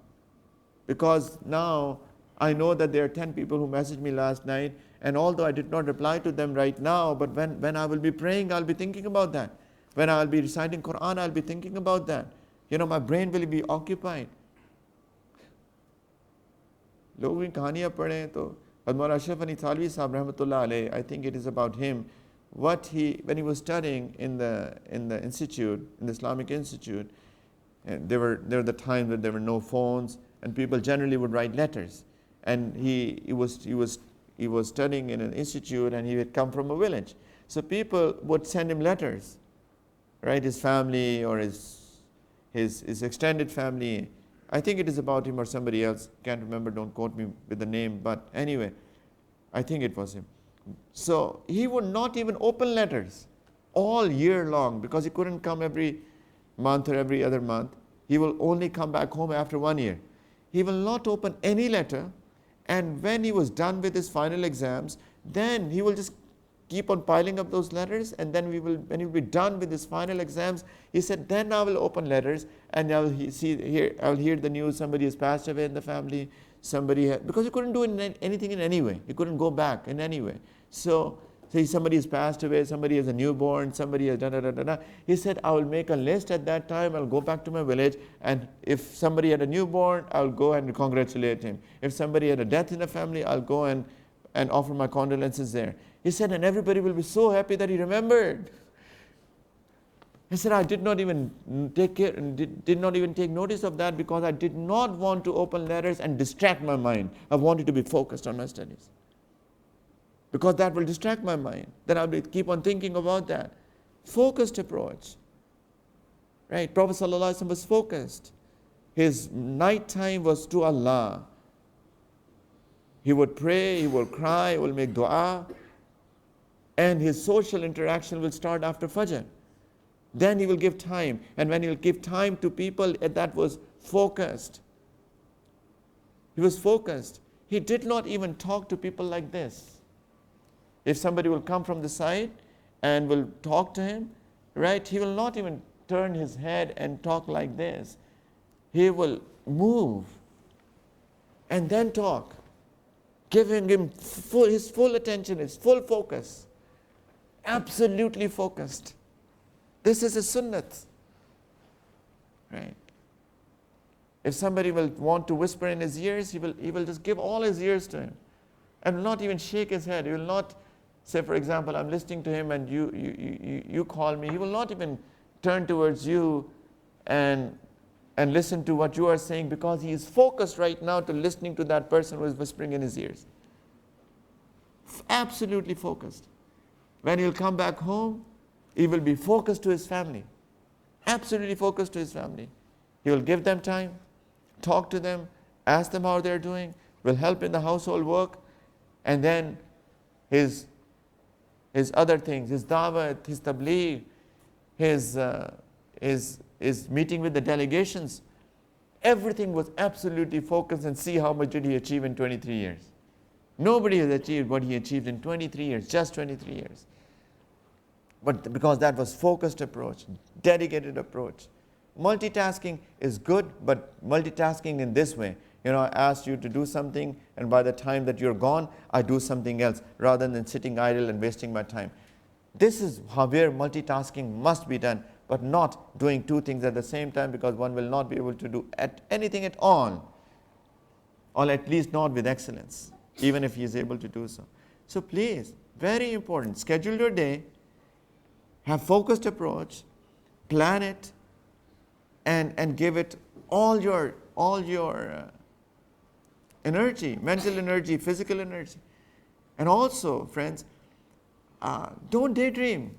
Because now I know that there are 10 people who messaged me last night, and although I did not reply to them right now, but when I will be praying, I'll be thinking about that. When I will be reciting Quran, I'll be thinking about that. My brain will be occupied. लोगों की कहानियाँ पढ़ें तो Maulana Ashraf Ali Thalvi Sahab Rahmatullah Alayh, I think it is about him, when he was studying in the institute, in the Islamic institute, and there were the times when there were no phones, and people generally would write letters. And he was studying in an institute, and he had come from a village. So people would send him letters, right? His family or his extended family. I think it is about him or somebody else. Can't remember, don't quote me with the name. But anyway, I think it was him. So he would not even open letters all year long, because he couldn't come every month or every other month. He will only come back home after 1 year. He will not open any letter. And when he was done with his final exams, then he will just keep on piling up those letters, and then when he will be done with his final exams, he said, then I will open letters, and I will hear the news, somebody has passed away in the family, because he couldn't do anything in any way. He couldn't go back in any way. So, say somebody has passed away, somebody has a newborn, somebody has da-da-da-da-da. He said, I will make a list at that time, I'll go back to my village, and if somebody had a newborn, I'll go and congratulate him. If somebody had a death in the family, I'll go and offer my condolences there. He said, and everybody will be so happy that he remembered. He said, I did not even take notice of that, because I did not want to open letters and distract my mind. I wanted to be focused on my studies. because that will distract my mind. Then I'll keep on thinking about that. Focused approach. Right? Prophet ﷺ was focused. His night time was to Allah. He would pray, he will cry, he will make dua, and his social interaction will start after Fajr. Then he will give time, and when he will give time to people, that was focused. He was focused. He did not even talk to people like this. If somebody will come from the side and will talk to him, right, he will not even turn his head and talk like this. He will move and then talk, giving him his full attention, his full focus, absolutely focused. This is a sunnat, right? If somebody will want to whisper in his ears, he will just give all his ears to him and will not even shake his head. He will not say, for example, I'm listening to him and you call me. He will not even turn towards you and listen to what you are saying, because he is focused right now to listening to that person who is whispering in his ears. Absolutely focused. When he'll come back home, he will be focused to his family. Absolutely focused to his family. He will give them time, talk to them, ask them how they're doing, will help in the household work, and then his other things, his da'wah, his tabligh, his meeting with the delegations, everything was absolutely focused. And see how much did he achieve in 23 years. Nobody has achieved what he achieved in 23 years, just 23 years. But because that was focused approach, dedicated approach. Multitasking is good, but multitasking in this way. I asked you to do something, and by the time that you're gone, I do something else, rather than sitting idle and wasting my time. This is where multitasking must be done, but not doing two things at the same time, because one will not be able to do anything at all, or at least not with excellence, even if he is able to do so. So please, very important, schedule your day, have focused approach, plan it, and give it all your energy, mental energy, physical energy. And also, friends, don't daydream.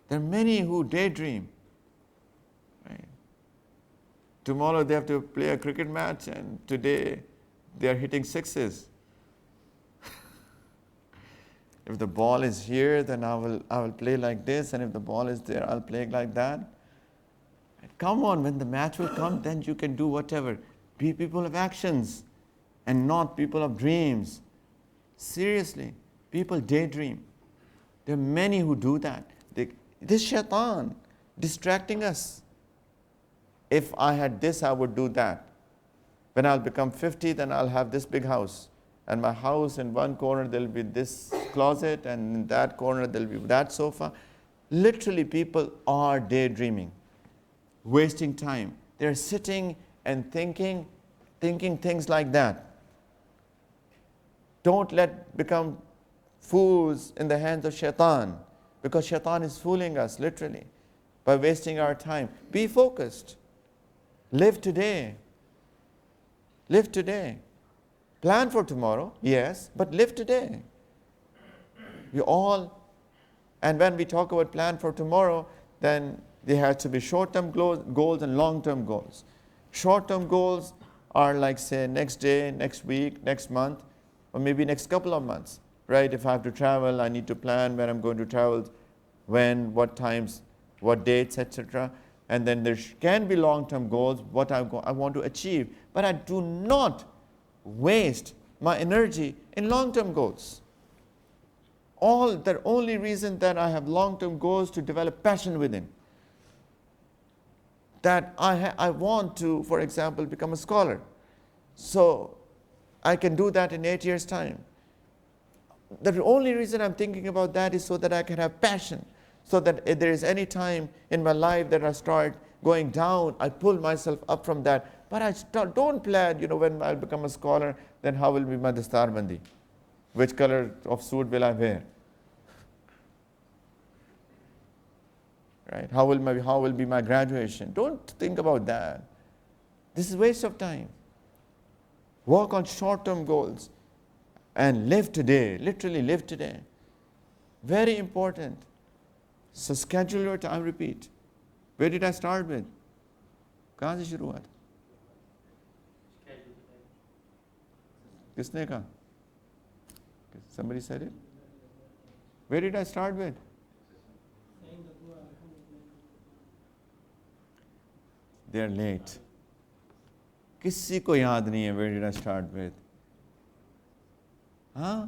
There are many who daydream. Right? Tomorrow they have to play a cricket match, and today they are hitting sixes. If the ball is here, then I will play like this, and if the ball is there, I'll play like that. Come on, when the match will come, then you can do whatever. Be people of actions and not people of dreams. Seriously, people daydream. There are many who do that. This shaitan distracting us. If I had this, I would do that. When I'll become 50, then I'll have this big house. And my house, in one corner there'll be this closet, and in that corner there'll be that sofa. Literally, people are daydreaming, wasting time. They're sitting and thinking things like that. Don't let become fools in the hands of shaitan, because shaitan is fooling us literally by wasting our time. Be focused. Live today. Live today. Plan for tomorrow, yes, but live today. And when we talk about plan for tomorrow, then there has to be short-term goals and long-term goals. Short-term goals are like, say, next day, next week, next month, or maybe next couple of months, right? If I have to travel, I need to plan when I'm going to travel, when, what times, what dates, etc. And then there can be long-term goals, what I want to achieve, but I do not waste my energy in long-term goals. The only reason that I have long-term goals to develop passion within. That I want to, for example, become a scholar. So I can do that in 8 years' time. The only reason I'm thinking about that is so that I can have passion. So that if there is any time in my life that I start going down, I pull myself up from that. But I don't plan, when I'll become a scholar, then how will be my dastar bandi? Which color of suit will I wear? right? How will be my graduation? Don't think about that. This is waste of time. Work on short-term goals and live today, literally live today. Very important. So schedule your time, repeat. Where did I start with? कहाँ से शुरू हुआ था? किसने कहा? Somebody said it? Where did I start with? They are late. किसी को याद नहीं है, where did I start with? Huh?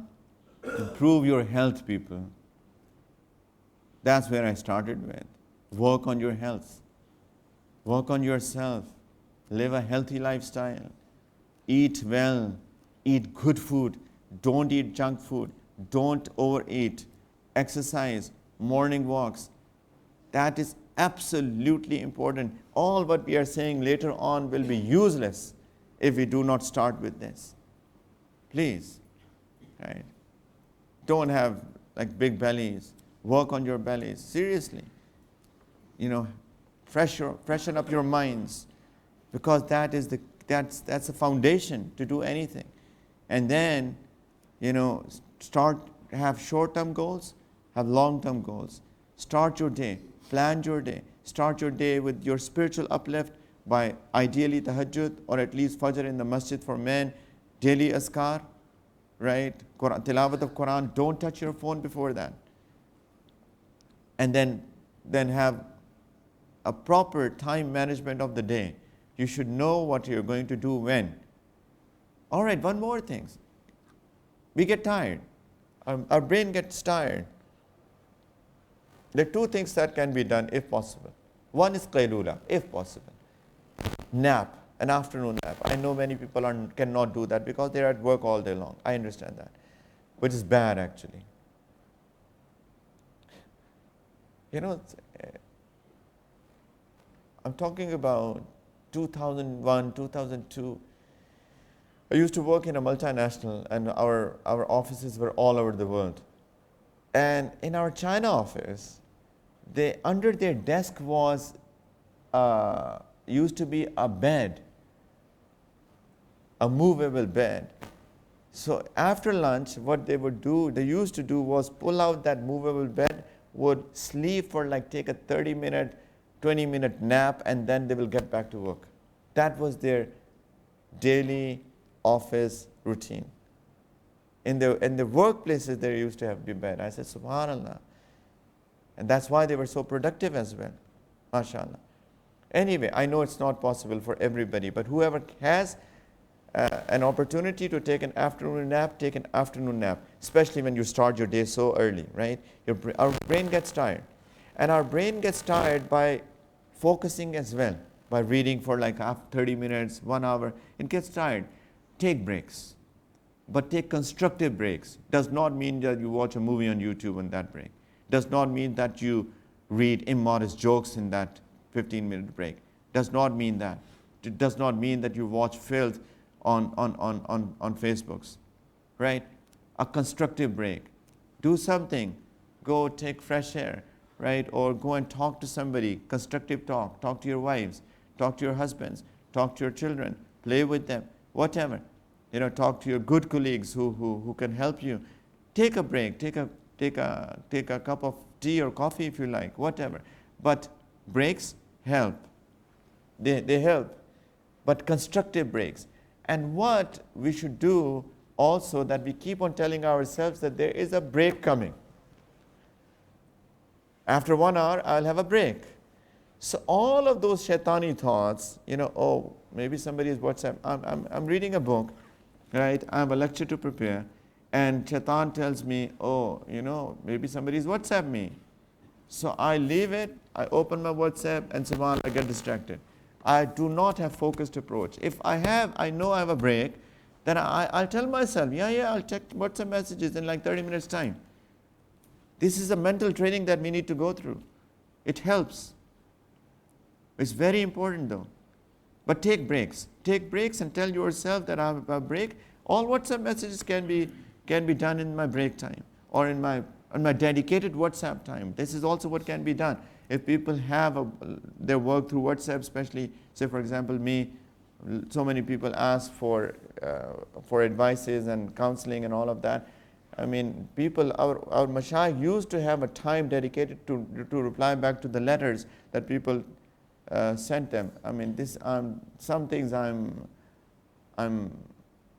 Improve your health, people. That's where I started with. Work on your health. Work on yourself. Live a healthy lifestyle. Eat well. Eat good food. Don't eat junk food. Don't overeat. Exercise. Morning walks. That is absolutely important. All what we are saying later on will be useless if we do not start with this. Please. Right? Don't have like big bellies. Work on your bellies. Seriously. Freshen up your minds, because that's the foundation to do anything. And then, have short-term goals, have long-term goals. Start your day, plan your day. Start your day with your spiritual uplift by ideally tahajjud, or at least fajr in the masjid for men, daily azkar, right? Tilawat of Quran. Don't touch your phone before that. And then have a proper time management of the day. You should know what you're going to do when. All right, one more thing. We get tired. Our brain gets tired. There are two things that can be done if possible. One is qaylula, if possible. Nap, an afternoon nap. I know many people cannot do that because they're at work all day long. I understand that, which is bad actually. I'm talking about 2001, 2002. I used to work in a multinational, and our offices were all over the world. And in our China office, under their desk was used to be a bed, a movable bed. So after lunch, what they used to do was pull out that movable bed, would sleep for take a 30-minute, 20-minute nap, and then they will get back to work. That was their daily office routine. In the workplaces, there used to have be bed. I said, subhanallah. And that's why they were so productive as well. MashaAllah. Anyway, I know it's not possible for everybody, but whoever has an opportunity to take an afternoon nap, take an afternoon nap, especially when you start your day so early, right? Our brain gets tired. And our brain gets tired by focusing as well, by reading for 30 minutes, 1 hour. It gets tired. Take breaks. But take constructive breaks. Does not mean that you watch a movie on YouTube on that break. Does not mean that you read immodest jokes in that 15-minute break. Does not mean that. It does not mean that you watch filth on Facebooks, right? A constructive break. Do something. Go take fresh air, right? Or go and talk to somebody. Constructive talk. Talk to your wives. Talk to your husbands. Talk to your children. Play with them. Whatever. Talk to your good colleagues who can help you. Take a break. Take a cup of tea or coffee if you like. Whatever. But breaks help. They help. But constructive breaks. And what we should do also, that we keep on telling ourselves that there is a break coming. After 1 hour, I'll have a break. So all of those shaitani thoughts, maybe somebody is WhatsApp. I'm reading a book, right? I have a lecture to prepare, and shaitan tells me, maybe somebody is WhatsApp me. So I leave it, I open my WhatsApp, and subhanAllah, I get distracted. I do not have focused approach. If I know I have a break, then I'll tell myself, I'll check WhatsApp messages in 30 minutes time. This is a mental training that we need to go through. It helps. It's very important though. But take breaks. Take breaks and tell yourself that I have a break. All WhatsApp messages can be done in my break time, or in my dedicated WhatsApp time. This is also what can be done. If people have their work through WhatsApp, especially, say for example me, so many people ask for advices and counseling and all of that. I mean, people, our mashayikh used to have a time dedicated to reply back to the letters that people sent them. I mean, some things I'm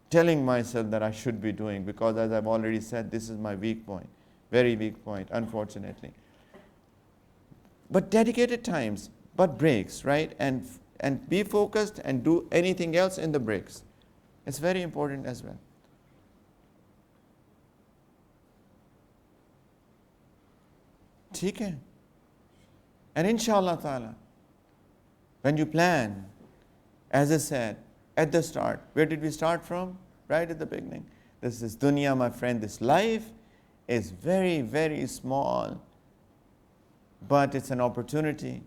telling myself that I should be doing, because as I've already said, this is my weak point, very weak point, unfortunately. But dedicated times, but breaks, right? And be focused and do anything else in the breaks. It's very important as well. ठीक है? And inshallah ta'ala, when you plan, as I said at the start, where did we start from? Right at the beginning. This is dunya, my friend. This life is very, very small, but it's an opportunity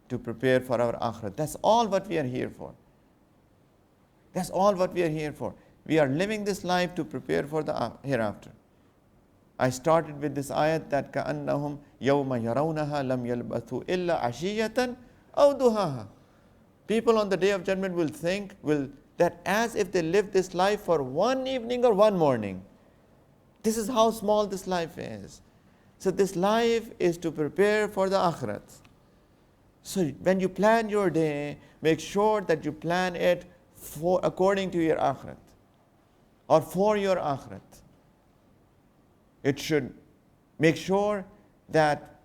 to prepare for our akhirat. That's all what we are here for. That's all what we are here for. We are living this life to prepare for the hereafter. I started with this ayat that كَأَنَّهُمْ يَوْمَ يَرَوْنَهَا لَمْ يَلْبَثُوا إِلَّا عَشِيَّةً أَوْ دُهَاهَا. People on the day of judgment will think that as if they lived this life for one evening or one morning. This is how small this life is. So this life is to prepare for the akhirat. So when you plan your day, make sure that you plan it according to your akhirat or for your akhirat. It should make sure that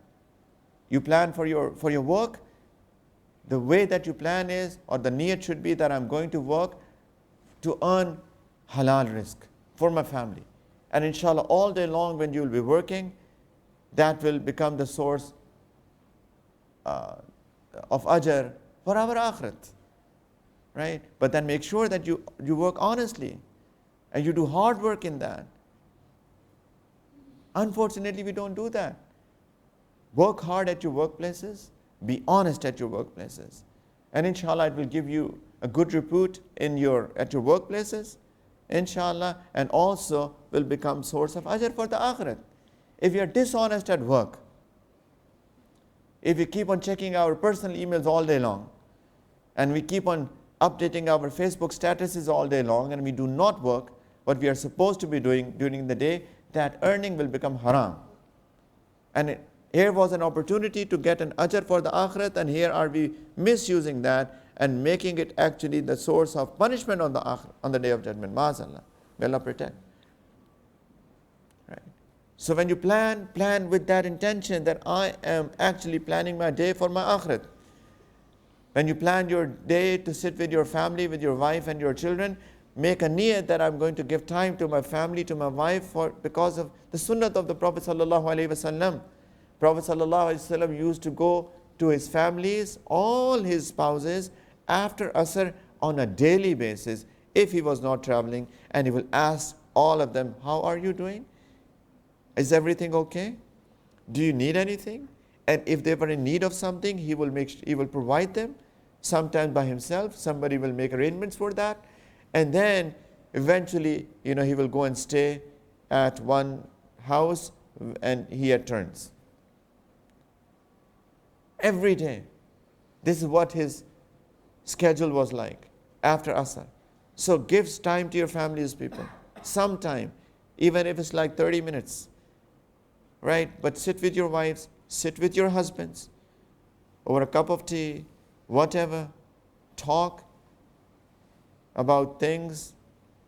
you plan for your work. The way that you plan is, or the niyat should be that I'm going to work to earn halal rizq for my family. And inshallah, all day long when you will be working, that will become the source of ajr for our akhirat. Right? But then make sure that you work honestly and you do hard work in that. Unfortunately, we don't do that. Work hard at your workplaces. Be honest at your workplaces. And inshallah, it will give you a good repute at your workplaces, inshallah, and also will become source of ajr for the akhirat. If you are dishonest at work, if we keep on checking our personal emails all day long, and we keep on updating our Facebook statuses all day long, and we do not work what we are supposed to be doing during the day, that earning will become haram. And here was an opportunity to get an ajr for the akhirat, and here are we misusing that and making it actually the source of punishment on the day of judgment. Ma'azallah. May Allah protect. Right. So when you plan with that intention that I am actually planning my day for my akhirat. When you plan your day to sit with your family, with your wife and your children, make a niyat that I'm going to give time to my family, to my wife, because of the sunnah of the Prophet sallallahu alaihi wasallam. Prophet sallallahu alaihi wasallam used to go to his families, all his spouses, after Asr on a daily basis, if he was not traveling, and he will ask all of them, how are you doing? Is everything okay? Do you need anything? And if they were in need of something, he will provide them, sometimes by himself. Somebody will make arrangements for that. And then eventually, he will go and stay at one house, and he returns. Every day. This is what his schedule was like after Asr. So give time to your families, people. Some time, even if it's like 30 minutes. Right? But sit with your wives, sit with your husbands, over a cup of tea, whatever. Talk about things,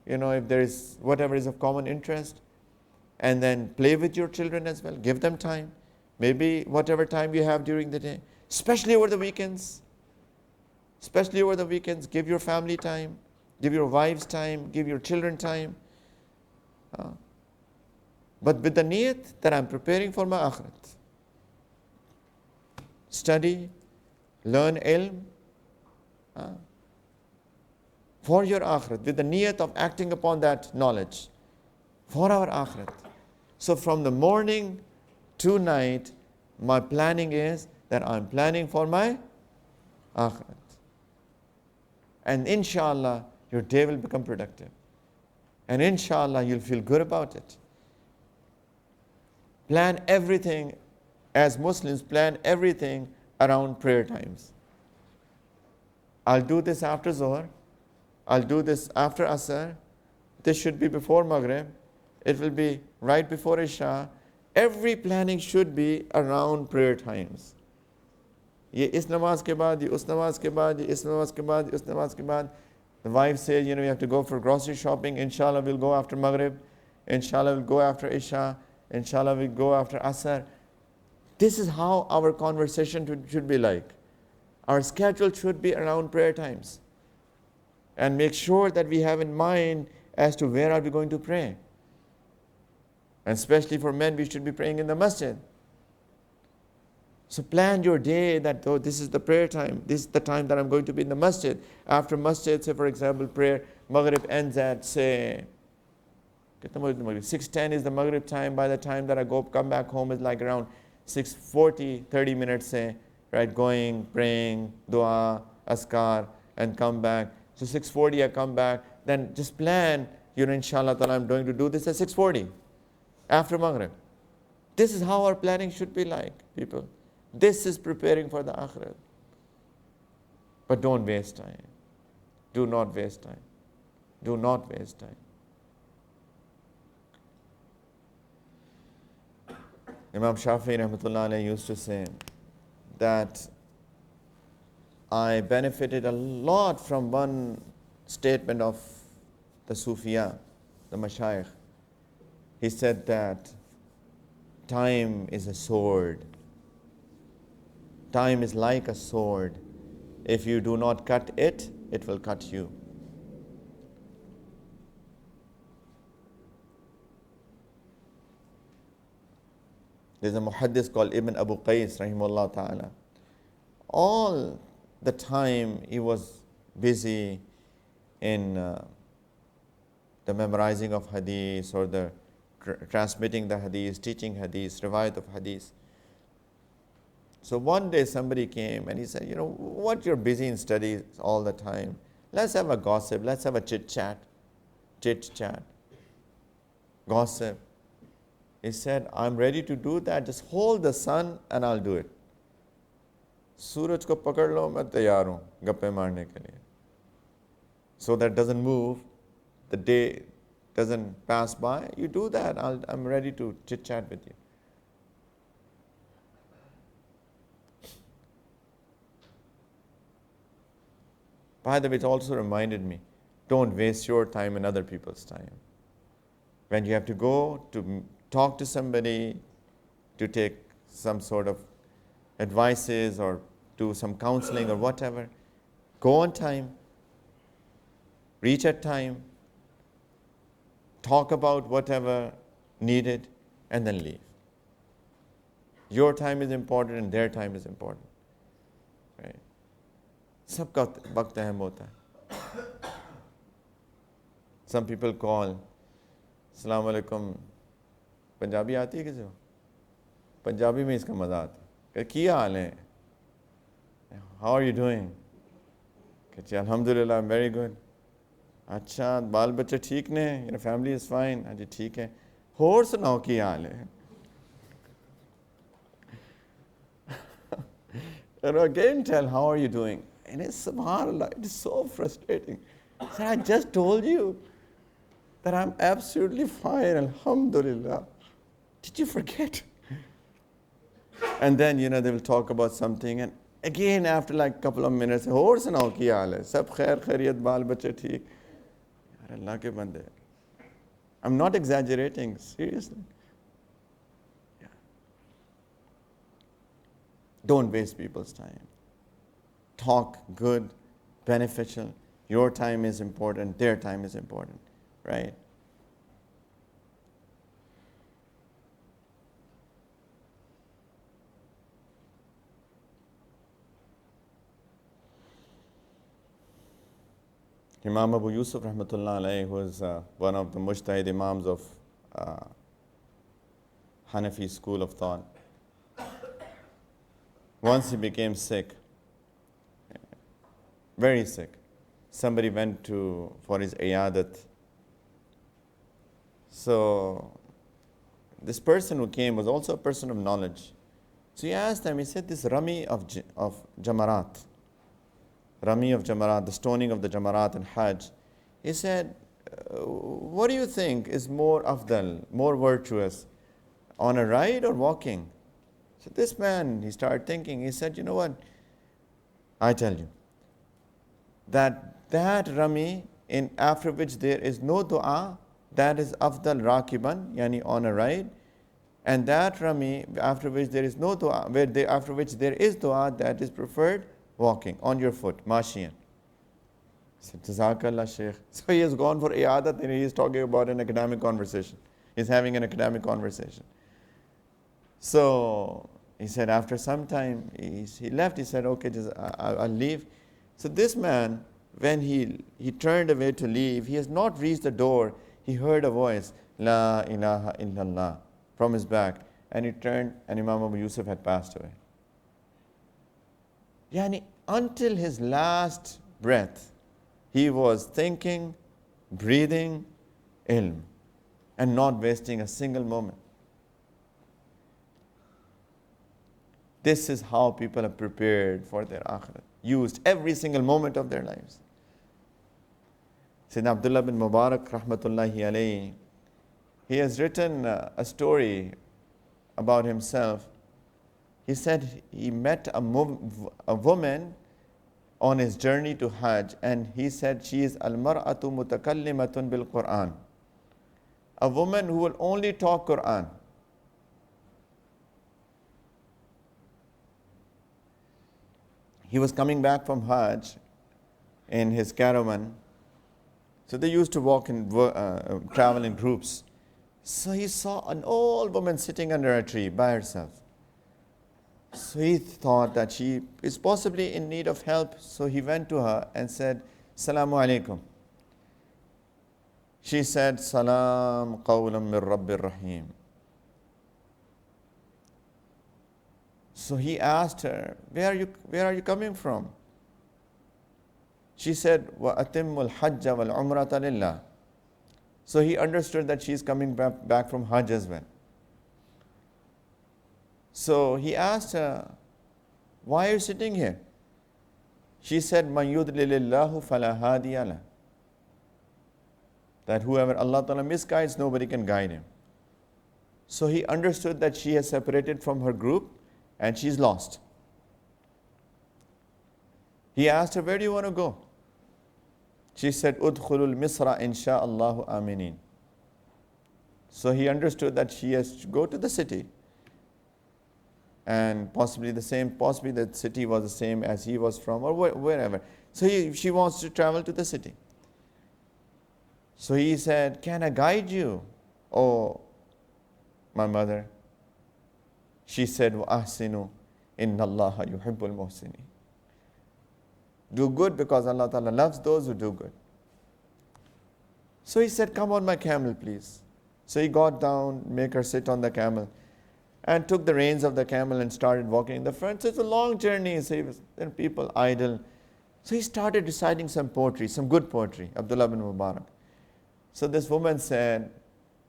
if there is whatever is of common interest. And then play with your children as well. Give them time. Maybe whatever time you have during the day. Especially over the weekends. Especially over the weekends. Give your family time. Give your wives time. Give your children time. But with the niyat that I'm preparing for my akhirat. Study. Learn ilm. For your akhirat. With the niyat of acting upon that knowledge. For our akhirat. So from the morning to night, my planning is that I'm planning for my akhirat. And inshallah, your day will become productive. And inshallah, you'll feel good about it. Plan everything as Muslims, plan everything around prayer times. I'll do this after Zohar. I'll do this after Asr. This should be before Maghrib. It will be right before Isha. Every planning should be around prayer times. Ye is namaz ke baad, ye us namaz ke baad, ye is namaz ke baad, ye us namaz ke baad. The wife says, we have to go for grocery shopping. Inshallah, we'll go after Maghrib. Inshallah, we'll go after Isha. Inshallah, we'll go after Asr. This is how our conversation should be like. Our schedule should be around prayer times. And make sure that we have in mind as to where are we going to pray. And especially for men, we should be praying in the masjid. So plan your day that, oh, this is the prayer time. This is the time that I'm going to be in the masjid. After masjid, say for example, prayer, Maghrib ends at, say, 6:10 is the Maghrib time. By the time that I come back home, it's like around 6:40, 30 minutes, say, right, going, praying, dua, askar, and come back. So 6:40 I come back. Then just plan, inshallah ta'ala, I'm going to do this at 6:40, after Maghrib. This is how our planning should be like, people. This is preparing for the Akhirat. But don't waste time. Do not waste time. Do not waste time. Imam Shafi'i rahmatullah alayhi used to say that I benefited a lot from one statement of the Sufiya, the Mashayikh. He said that time is a sword. Time is like a sword. If you do not cut it, it will cut you. There's a muhaddis called Ibn Abu Qais, rahimahullah ta'ala. All the time he was busy in the memorizing of hadith or the transmitting the hadith, teaching hadith, riwayat of hadith. So one day somebody came and he said, what you're busy in studies all the time? Let's have a gossip, let's have a chit-chat. Gossip. He said, I'm ready to do that. Just hold the sun and I'll do it. Suraj ko pakad lo, main taiyar hu gappe marne ke liye. So that doesn't move, the day doesn't pass by. You do that. I'm ready to chit-chat with you. By the way, it also reminded me, don't waste your time and other people's time. When you have to go to talk to somebody, to take some sort of advices or do some counseling or whatever, go on time, reach at time, talk about whatever needed, and then leave. Your time is important and their time is important. Right? Sabka waqt ahem hota hai. Some people call, Assalamu alaikum, Punjabi aati hai kisi ko? Punjabi mein iska maza aata hai. Kiya haal hai? How are you doing? Alhamdulillah, I'm very good. अच्छा बाल बच्चे ठीक ने, family is fine. हाँ जी ठीक है. और सुनाओ की हाल है? And again tell, how are you doing? And it's subhanAllah, it is so frustrating. Sir, I just told you that I'm absolutely fine, alhamdulillah. Did you forget? And then, they will talk about something, and again after like a couple of minutes, और सुनाओ की हाल है? सब खैर खैरियत, बाल बच्चे ठीक? यार अल्लाह के बंदे. I'm not exaggerating, seriously. Yeah. Don't waste people's time. Talk good, beneficial. Your time is important, their time is important, right? Imam Abu Yusuf rahmatullah alayhi was one of the mujtahid imams of Hanafi school of thought. Once he became sick, very sick. Somebody went for his iyadat. So this person who came was also a person of knowledge. So he asked them, he said, this Rami of Jamarat, Rami of Jamarat, the stoning of the Jamarat and Hajj, he said, what do you think is more afdal, more virtuous, on a ride or walking? So this man, he started thinking, he said, you know what, I tell you, that Rami, in after which there is no dua, that is afdal rakiban, yani on a ride, and that Rami, after which there is no dua, after which there is dua, that is preferred walking, on your foot, mashiyan. So, Jazakallah Shaykh. So he has gone for iadat and he is talking about an academic conversation. He's having an academic conversation. So he said after some time, he left, he said, okay, I'll leave. So this man, when he turned away to leave, he has not reached the door, he heard a voice, La ilaha illallah, from his back. And he turned and Imam Abu Yusuf had passed away. Yani, until his last breath, he was thinking, breathing, ilm, and not wasting a single moment. This is how people are prepared for their akhirat, used every single moment of their lives. Sayyidina Abdullah bin Mubarak, rahmatullahi alayhi, he has written a story about himself. He said he met a woman on his journey to Hajj, and he said she is al-mar'atu mutakallimatun bil Quran, a woman who will only talk Quran. He was coming back from Hajj in his caravan, so they used to walk and travel in groups. So he saw an old woman sitting under a tree by herself. So he thought that she is possibly in need of help. So he went to her and said, Salamu alaikum. She said, Salam qawlam min Rabbir Rahim. So he asked her, where are you coming from? She said, Wa atimmul hajja wal umrata lillah. So he understood that she is coming back from Hajj as well. So he asked her, why are you sitting here? She said, Man yudlilillahu fala hadiya lah. That whoever Allah Ta'ala misguides, nobody can guide him. So he understood that she has separated from her group and she's lost. He asked her, where do you want to go? She said, Udkhulul Misra insha'Allahu aminin. So he understood that she has to go to the city. And possibly the city was the same as he was from, or wherever. So she wants to travel to the city. So he said, can I guide you, oh my mother? She said, Wa ahsinu inna Allaha yuhibbul muhsinin. Do good because Allah Ta'ala loves those who do good. So he said, come on my camel, please. So he got down, make her sit on the camel, and took the reins of the camel and started walking in the front. So it's a long journey. So then people idle. So he started reciting some poetry, some good poetry, Abdullah bin Mubarak. So this woman said,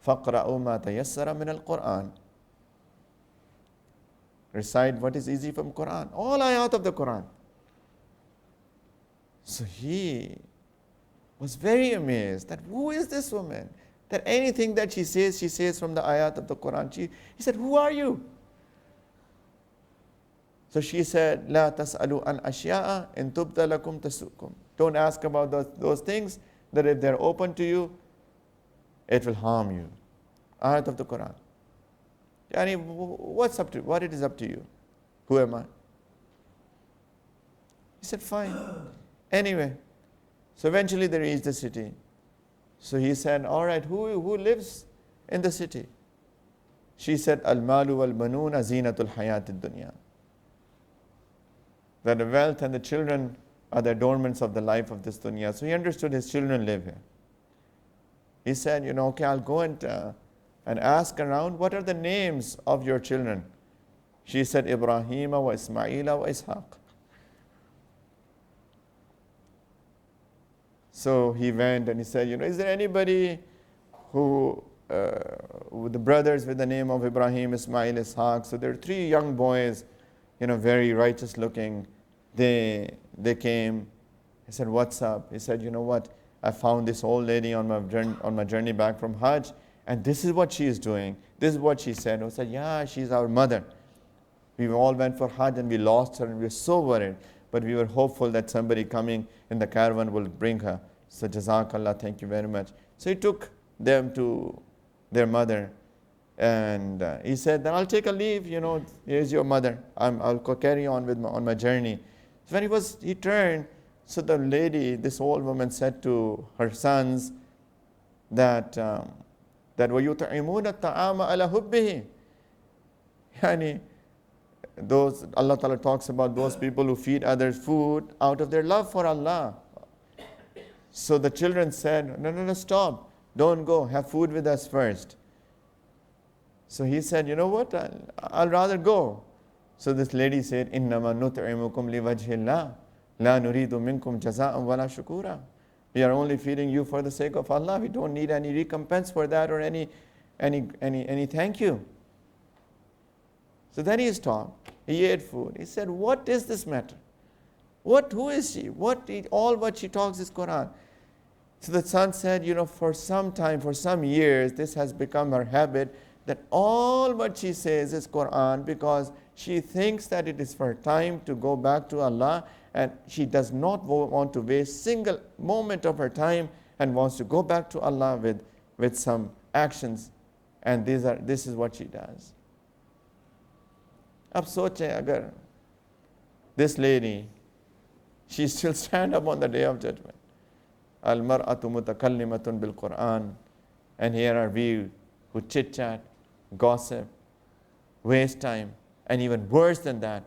فَقْرَأُوا مَا تَيَسَّرَ مِنَ الْقُرْآنِ. Recite what is easy from Quran. All ayat of the Quran. So he was very amazed that who is this woman? That anything that she says from the ayat of the Quran. He said, who are you? So she said, La tas'alu an ashya'a in tubda lakum tasukum. Don't ask about those things that if they're open to you, it will harm you. Ayat of the Quran. Yani, what it is up to you? Who am I? He said, fine. Anyway, so eventually they reached the city. So he said, all right, who lives in the city? She said, Al-malu wal-banuna zinatul hayatid dunya. That the wealth and the children are the adornments of the life of this dunya. So he understood his children live here. He said, okay, I'll go and ask around, what are the names of your children? She said, Ibrahima wa Ismaila wa Ishaq. So he went and he said, is there anybody who the brothers with the name of Ibrahim, Ismail, Ishaq. So there are 3 young boys, very righteous looking. They came. He said, what's up? He said, you know what? I found this old lady on my journey back from Hajj, and this is what she is doing. This is what she said. I said, yeah, she's our mother. We all went for Hajj and we lost her and we were so worried. But we were hopeful that somebody coming in the caravan will bring her. So Jazakallah, thank you very much. So he took them to their mother, and he said, then I'll take a leave, here's your mother. I'll carry on with on my journey. So when he turned, so the lady, this old woman, said to her sons that وَيُطْعِمُونَ الطَّعَامَ عَلَى حُبِّهِ. Yani, Allah Ta'ala talks about those people who feed others food out of their love for Allah. So the children said, no, stop. Don't go. Have food with us first. So he said, you know what? I'll rather go. So this lady said, إِنَّمَا نُطْعِمُكُمْ لِوَجْهِ اللَّهِ لَا نُرِيدُ مِنْكُمْ جَزَاءً وَلَا شُكُورًا. We are only feeding you for the sake of Allah. We don't need any recompense for that or any thank you. So then he stopped. He ate food. He said, what is this matter? Who is she? All what she talks is Quran. So the son said, for some time, for some years, this has become her habit, that all what she says is Quran, because she thinks that it is for her time to go back to Allah, and she does not want to waste single moment of her time and wants to go back to Allah with some actions. And this is what she does. Ab soche agar this lady, she still stand up on the day of judgment. Al-mar'atu mutakallimatun bil Quran. And here are we who chit-chat, gossip, waste time, and even worse than that,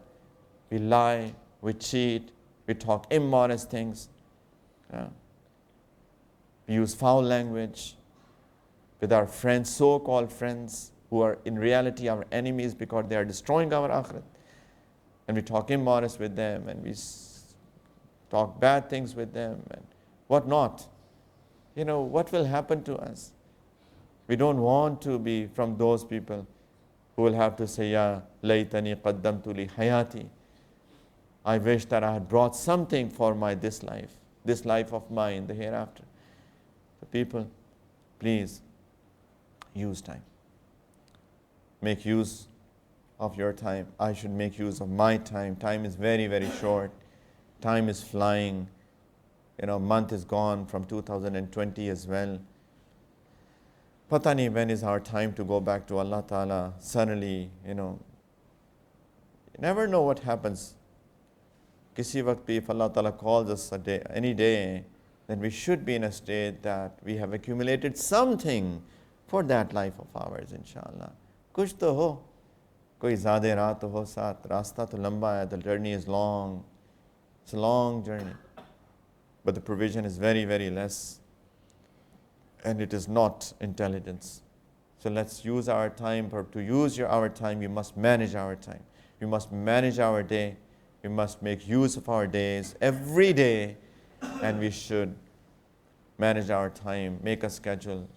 we lie, we cheat, we talk immodest things. We use foul language with our friends, so-called friends, who are in reality our enemies because they are destroying our akhirat. And we talk immodest with them, and we talk bad things with them, and what not. What will happen to us? We don't want to be from those people who will have to say, Ya laytani qaddamtu li hayati. I wish that I had brought something for this life of mine, the hereafter. So people, please use time. Make use of your time. I should make use of my time. Time is very, very short. Time is flying. Month is gone from 2020 as well. Pata nahi when is our time to go back to Allah Ta'ala. Suddenly, you never know what happens. Kisi waqt bhi, if Allah Ta'ala calls us any day, then we should be in a state that we have accumulated something for that life of ours, inshallah. Kuch to ho, koi zyada raat ho saath, rasta to lamba hai, the journey is long. It's a long journey. But the provision is very, very less. And it is not intelligence. So let's use our time. To use our time, we must manage our time. We must manage our day. We must make use of our days every day. And we should manage our time, make a schedule,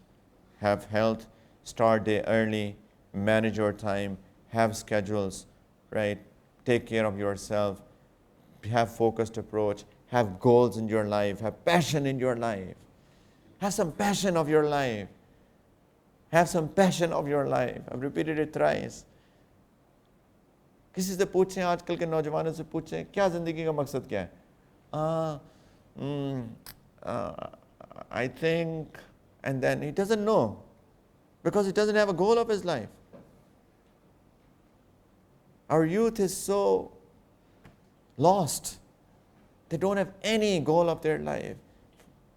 have health, start day early, manage your time, have schedules, right? Take care of yourself, have focused approach, have goals in your life, have passion in your life. Have some passion of your life. Have some passion of your life. I've repeated it thrice. किसी से पूछें, आजकल के नौजवानों से पूछें, क्या ज़िंदगी का मकसद क्या है? I think, and then he doesn't know, because he doesn't have a goal of his life. Our youth is so lost. They don't have any goal of their life.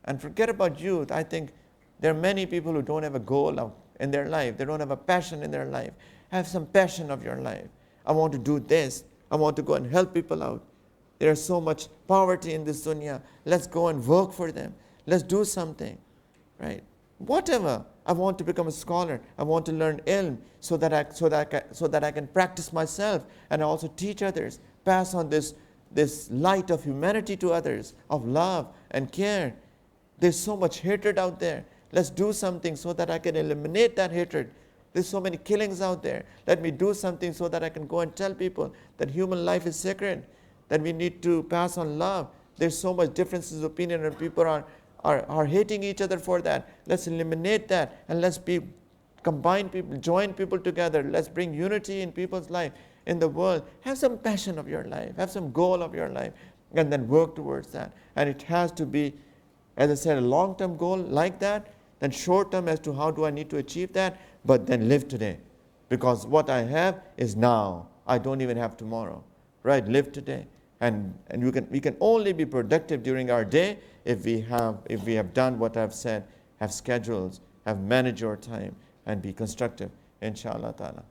And forget about youth. I think there are many people who don't have a goal in their life. They don't have a passion in their life. Have some passion of your life. I want to do this. I want to go and help people out. There is so much poverty in this dunya. Let's go and work for them. Let's do something, right? Whatever. I want to become a scholar. I want to learn ilm so that I can practice myself and also teach others. Pass on this light of humanity to others, of love and care. There's so much hatred out there. Let's do something so that I can eliminate that hatred There's so many killings out there. Let me do something so that I can go and tell people that human life is sacred, that we need to pass on love. There's so much differences of opinion and people are hating each other for that. Let's eliminate that and let's combine people, join people together. Let's bring unity in people's life, in the world. Have some passion of your life, have some goal of your life, and then work towards that. And it has to be, as I said, a long-term goal like that, then short-term as to how do I need to achieve that, but then live today. Because what I have is now. I don't even have tomorrow. Right? Live today. And we can only be productive during our day if we have done what I've said, have schedules, have managed our time, and be constructive, inshallah ta'ala.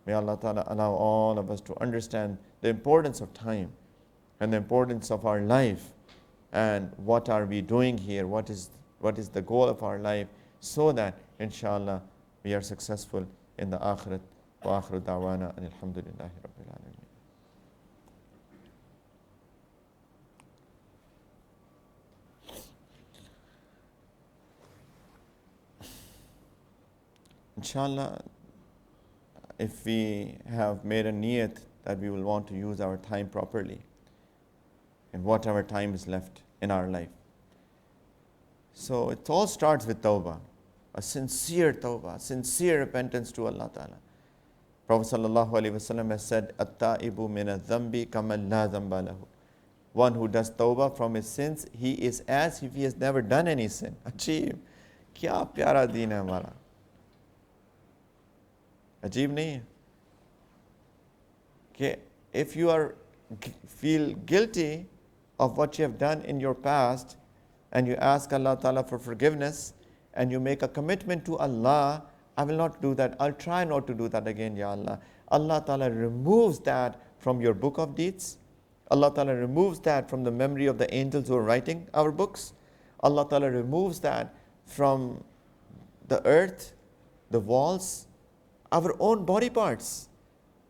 May Allah ta'ala allow all of us to understand the importance of time and the importance of our life and what are we doing here, what is the goal of our life, so that inshallah we are successful in the akhirat. Wa akhiru da'wana and alhamdulillahi rabbil alameen. Inshallah, if we have made a niyat that we will want to use our time properly in whatever time is left in our life. So it all starts with tawbah, a sincere tawbah, sincere repentance to Allah Ta'ala. Prophet Sallallahu Alaihi Wasallam has said, "At-ta'ibu min adh-dhanbi kaman la dhanba lahu." One who does tawbah from his sins, he is as if he has never done any sin. Ajeeb. Kya pyara deen hai hamara. Ajeeb nahi hai? Okay. If you feel guilty of what you have done in your past, and you ask Allah Ta'ala for forgiveness, and you make a commitment to Allah, I will not do that. I'll try not to do that again, Ya Allah. Allah Ta'ala removes that from your book of deeds. Allah Ta'ala removes that from the memory of the angels who are writing our books. Allah Ta'ala removes that from the earth, the walls, our own body parts,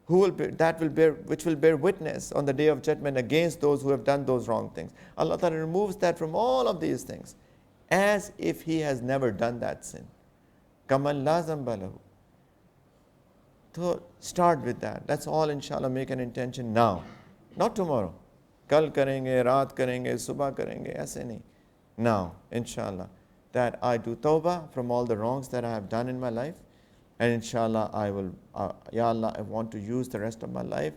which will bear witness on the day of judgment against those who have done those wrong things. Allah Ta'ala removes that from all of these things, as if he has never done that sin. Kaman la zamba lahu. So start with that. That's all, inshallah. Make an intention now, not tomorrow. Kal karenge, raat karenge, subah karenge, aise nahi. Now, inshallah, that I do tawbah from all the wrongs that I have done in my life. And inshallah, I will, Ya Allah, I want to use the rest of my life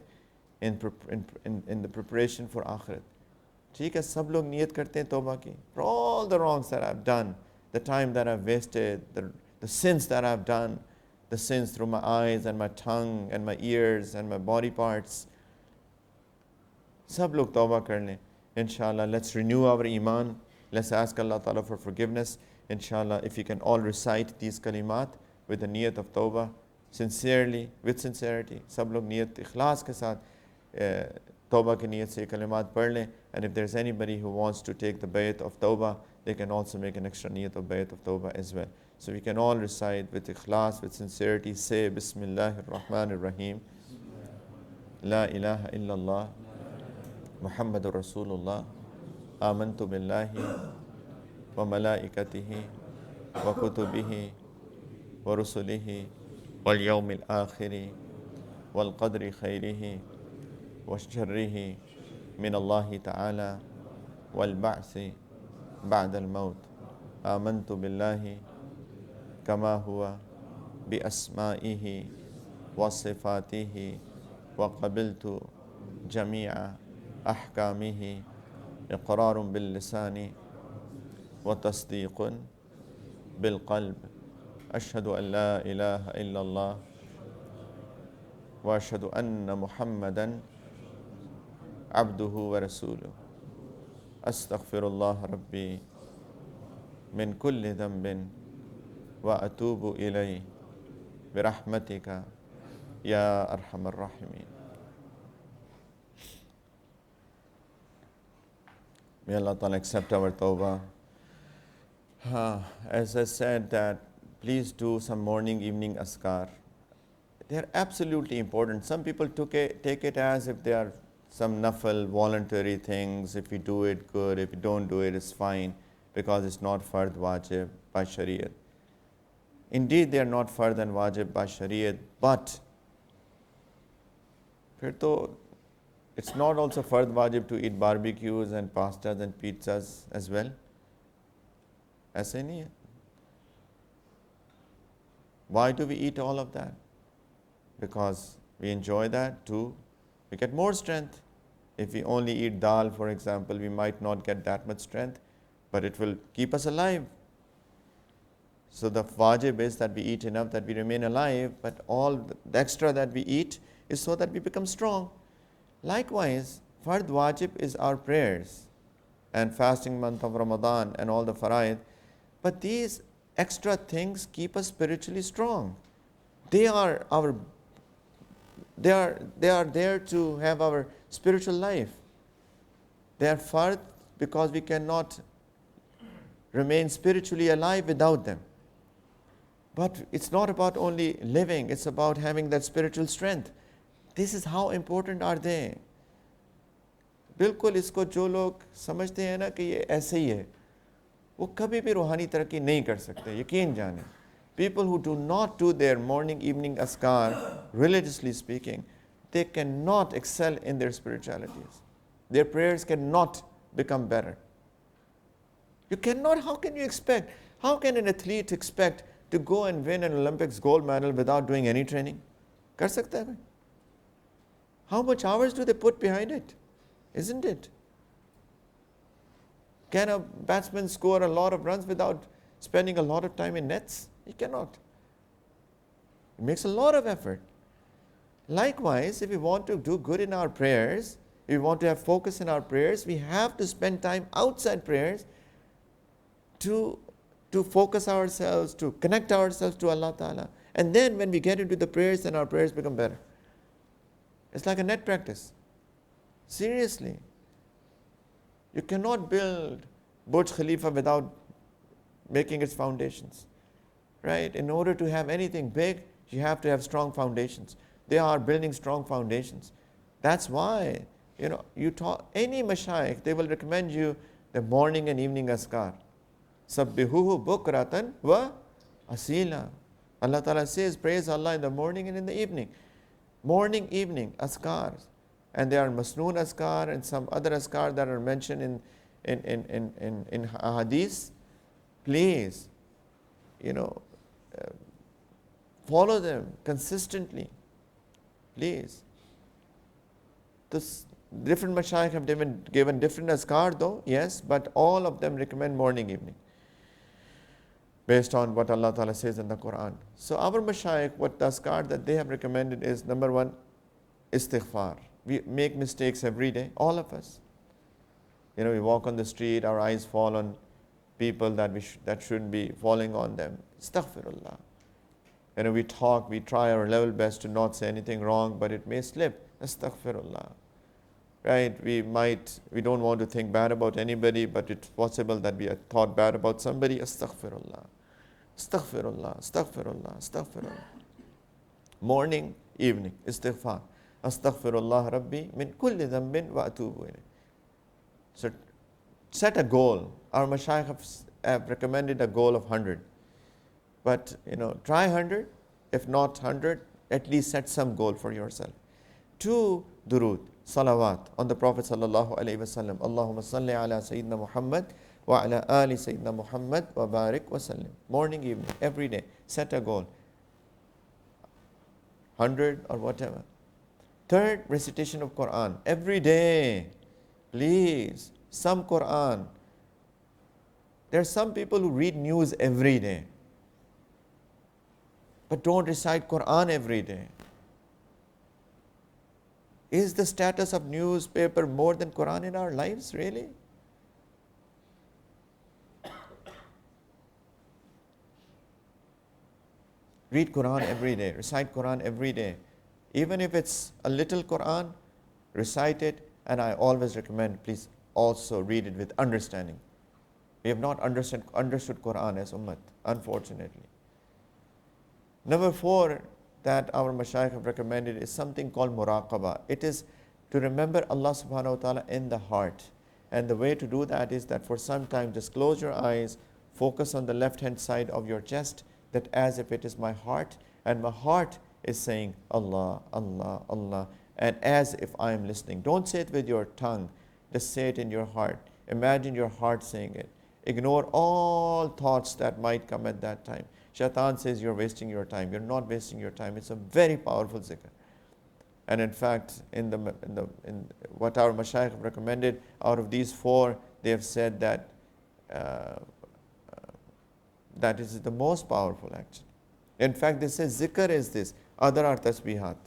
in the preparation for akhirat. ठीक है, सब लोग नियत करते हैं तौबा की. For all the wrongs that I've done, the time that I've wasted, the sins that I've done, the sins through my eyes and my tongue and my ears and my body parts. सब लोग तौबा कर लें. Inshallah, let's renew our iman. Let's ask Allah Ta'ala for forgiveness. Inshallah, if you can all recite these kalimat with the niyat of tawbah, sincerely, with sincerity. सब लोग नियत इखलास के साथ tawbah की niyat से kalimat पढ़ लें. And if there's anybody who wants to take the bayat of tawbah, they can also make an extra niyat of bayat of tawbah as well. So we can all recite with ikhlas, with sincerity, say Bismillahir Rahmanir Rahim, La ilaha illallah, Muhammadur Rasulullah, Amantu billahi, wa malaikatihi, wa kutubihi, wa rusulihi, wal yawmil akhiri, wal qadri khayrihi, wa sharrihi, min Allahi ta'ala, wal ba'thi, ba'da al-maut. Amantu billahi, كما هو بأسمائه وصفاته وقبلت جميع أحكامه إقرار باللسان وتصديق بالقلب أشهد أن لا إله إلا الله وأشهد أن محمدا عبده ورسوله أستغفر الله ربي من كل ذنب وأتوب إليه برحمتك يا أرحم الراحمين. May Allah Ta'ala accept our tawbah. As I said, that please do some morning, evening askar. They are absolutely important. Some people take it as if they are some nafal, voluntary things. If you do it, good. If you don't do it, it's fine, because it's not fard wajib by Shariah. Indeed, they are not fard and wajib by Shariat, but it's not also fard wajib to eat barbecues and pastas and pizzas as well. ऐसे नहीं है. Why do we eat all of that? Because we enjoy that too. We get more strength. If we only eat dal, for example, we might not get that much strength, but it will keep us alive. So the wajib is that we eat enough that we remain alive, but all the extra that we eat is so that we become strong. Likewise, fard wajib is our prayers and fasting month of Ramadan and all the faraid, but these extra things keep us spiritually strong. They are there to have our spiritual life. They are fard because we cannot remain spiritually alive without them. But it's not about only living, it's about having that spiritual strength. This is how important are they. बिल्कुल इसको जो लोग समझते हैं ना कि ये ऐसे ही है, वो कभी भी रूहानी तरक्की नहीं कर सकते, यकीन जाने. People who do not do their morning, evening askar, religiously speaking, they cannot excel in their spiritualities. Their prayers cannot become better. You cannot, how can an athlete expect to go and win an Olympics gold medal without doing any training? कर सकता है? How much hours do they put behind it? Isn't it? Can a batsman score a lot of runs without spending a lot of time in nets? He cannot. It makes a lot of effort. Likewise, if we want to do good in our prayers, if we want to have focus in our prayers, we have to spend time outside prayers to focus ourselves, to connect ourselves to Allah Ta'ala. And then when we get into the prayers, then our prayers become better. It's like a net practice. Seriously. You cannot build Burj Khalifa without making its foundations. Right? In order to have anything big, you have to have strong foundations. They are building strong foundations. That's why, you talk any mashayikh, they will recommend you the morning and evening askar. Sabbihuhu bukratan wa asila. Allah Ta'ala says, praise Allah in the morning and in the evening. Morning, evening, askars. And there are masnoon askar and some other askar that are mentioned in hadith. Please, follow them consistently. Please. This different mashayikh have given different askar though, yes, but all of them recommend morning, evening, based on what Allah Ta'ala says in the Quran. So our mashayikh, what the askar that they have recommended is, number one, istighfar. We make mistakes every day, all of us. We walk on the street, our eyes fall on people that shouldn't be falling on them. Astaghfirullah. We talk, we try our level best to not say anything wrong, but it may slip. Astaghfirullah. Right? We don't want to think bad about anybody, but it's possible that we have thought bad about somebody. Astaghfirullah. Astaghfirullah. Astaghfirullah. Astaghfirullah. Morning, evening, istighfar. Astaghfirullah Rabbi min kulli dhanbin wa atubu ilayh. So set a goal. Our mashayikh have recommended a goal of 100. But, try 100. If not 100, at least set some goal for yourself. 2, durood, salawat on the Prophet sallallahu alaihi wasallam. Allahumma salli ala Sayyidina Muhammad wa ala ali Sayyidina Muhammad wa barik wa sallim. Morning, evening, every day. Set a goal. 100 or whatever. 3rd, recitation of Quran. Every day. Please. Some Quran. There are some people who read news every day, but don't recite Quran every day. Is the status of newspaper more than Quran in our lives, really? Read Quran every day, recite Quran every day. Even if it's a little Quran, recite it, and I always recommend, please also read it with understanding. We have not understood Quran as ummah, unfortunately. Number 4 that our mashayikh have recommended is something called muraqabah. It is to remember Allah subhanahu wa ta'ala in the heart. And the way to do that is that for some time just close your eyes, focus on the left hand side of your chest, that as if it is my heart, and my heart is saying Allah, Allah, Allah, and as if I am listening. Don't say it with your tongue, just say it in your heart. Imagine your heart saying it. Ignore all thoughts that might come at that time. Shaitan says you're wasting your time. You're not wasting your time. It's a very powerful zikr. And in fact, in what our mashayikh have recommended, out of these four, they have said that that is the most powerful actually. In fact, they say zikr is this, other are tasbihat.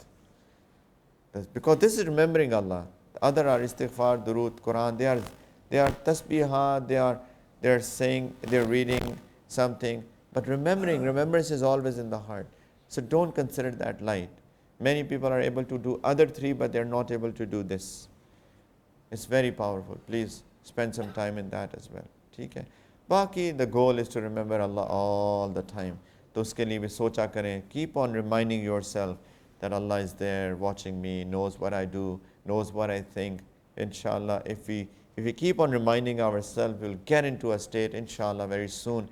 Because this is remembering Allah. The other are istighfar, durood, Quran. They are tasbihat, they are saying, they're reading something. But remembrance is always in the heart. So don't consider that light. Many people are able to do other three, but they're not able to do this. It's very powerful. Please spend some time in that as well. Okay? Baki, the goal is to remember Allah all the time. तो उसके लिए भी सोचा करें. Keep on reminding yourself that Allah is there watching me, knows what I do, knows what I think. Inshallah, if we keep on reminding ourselves, we'll get into a state, inshallah, very soon,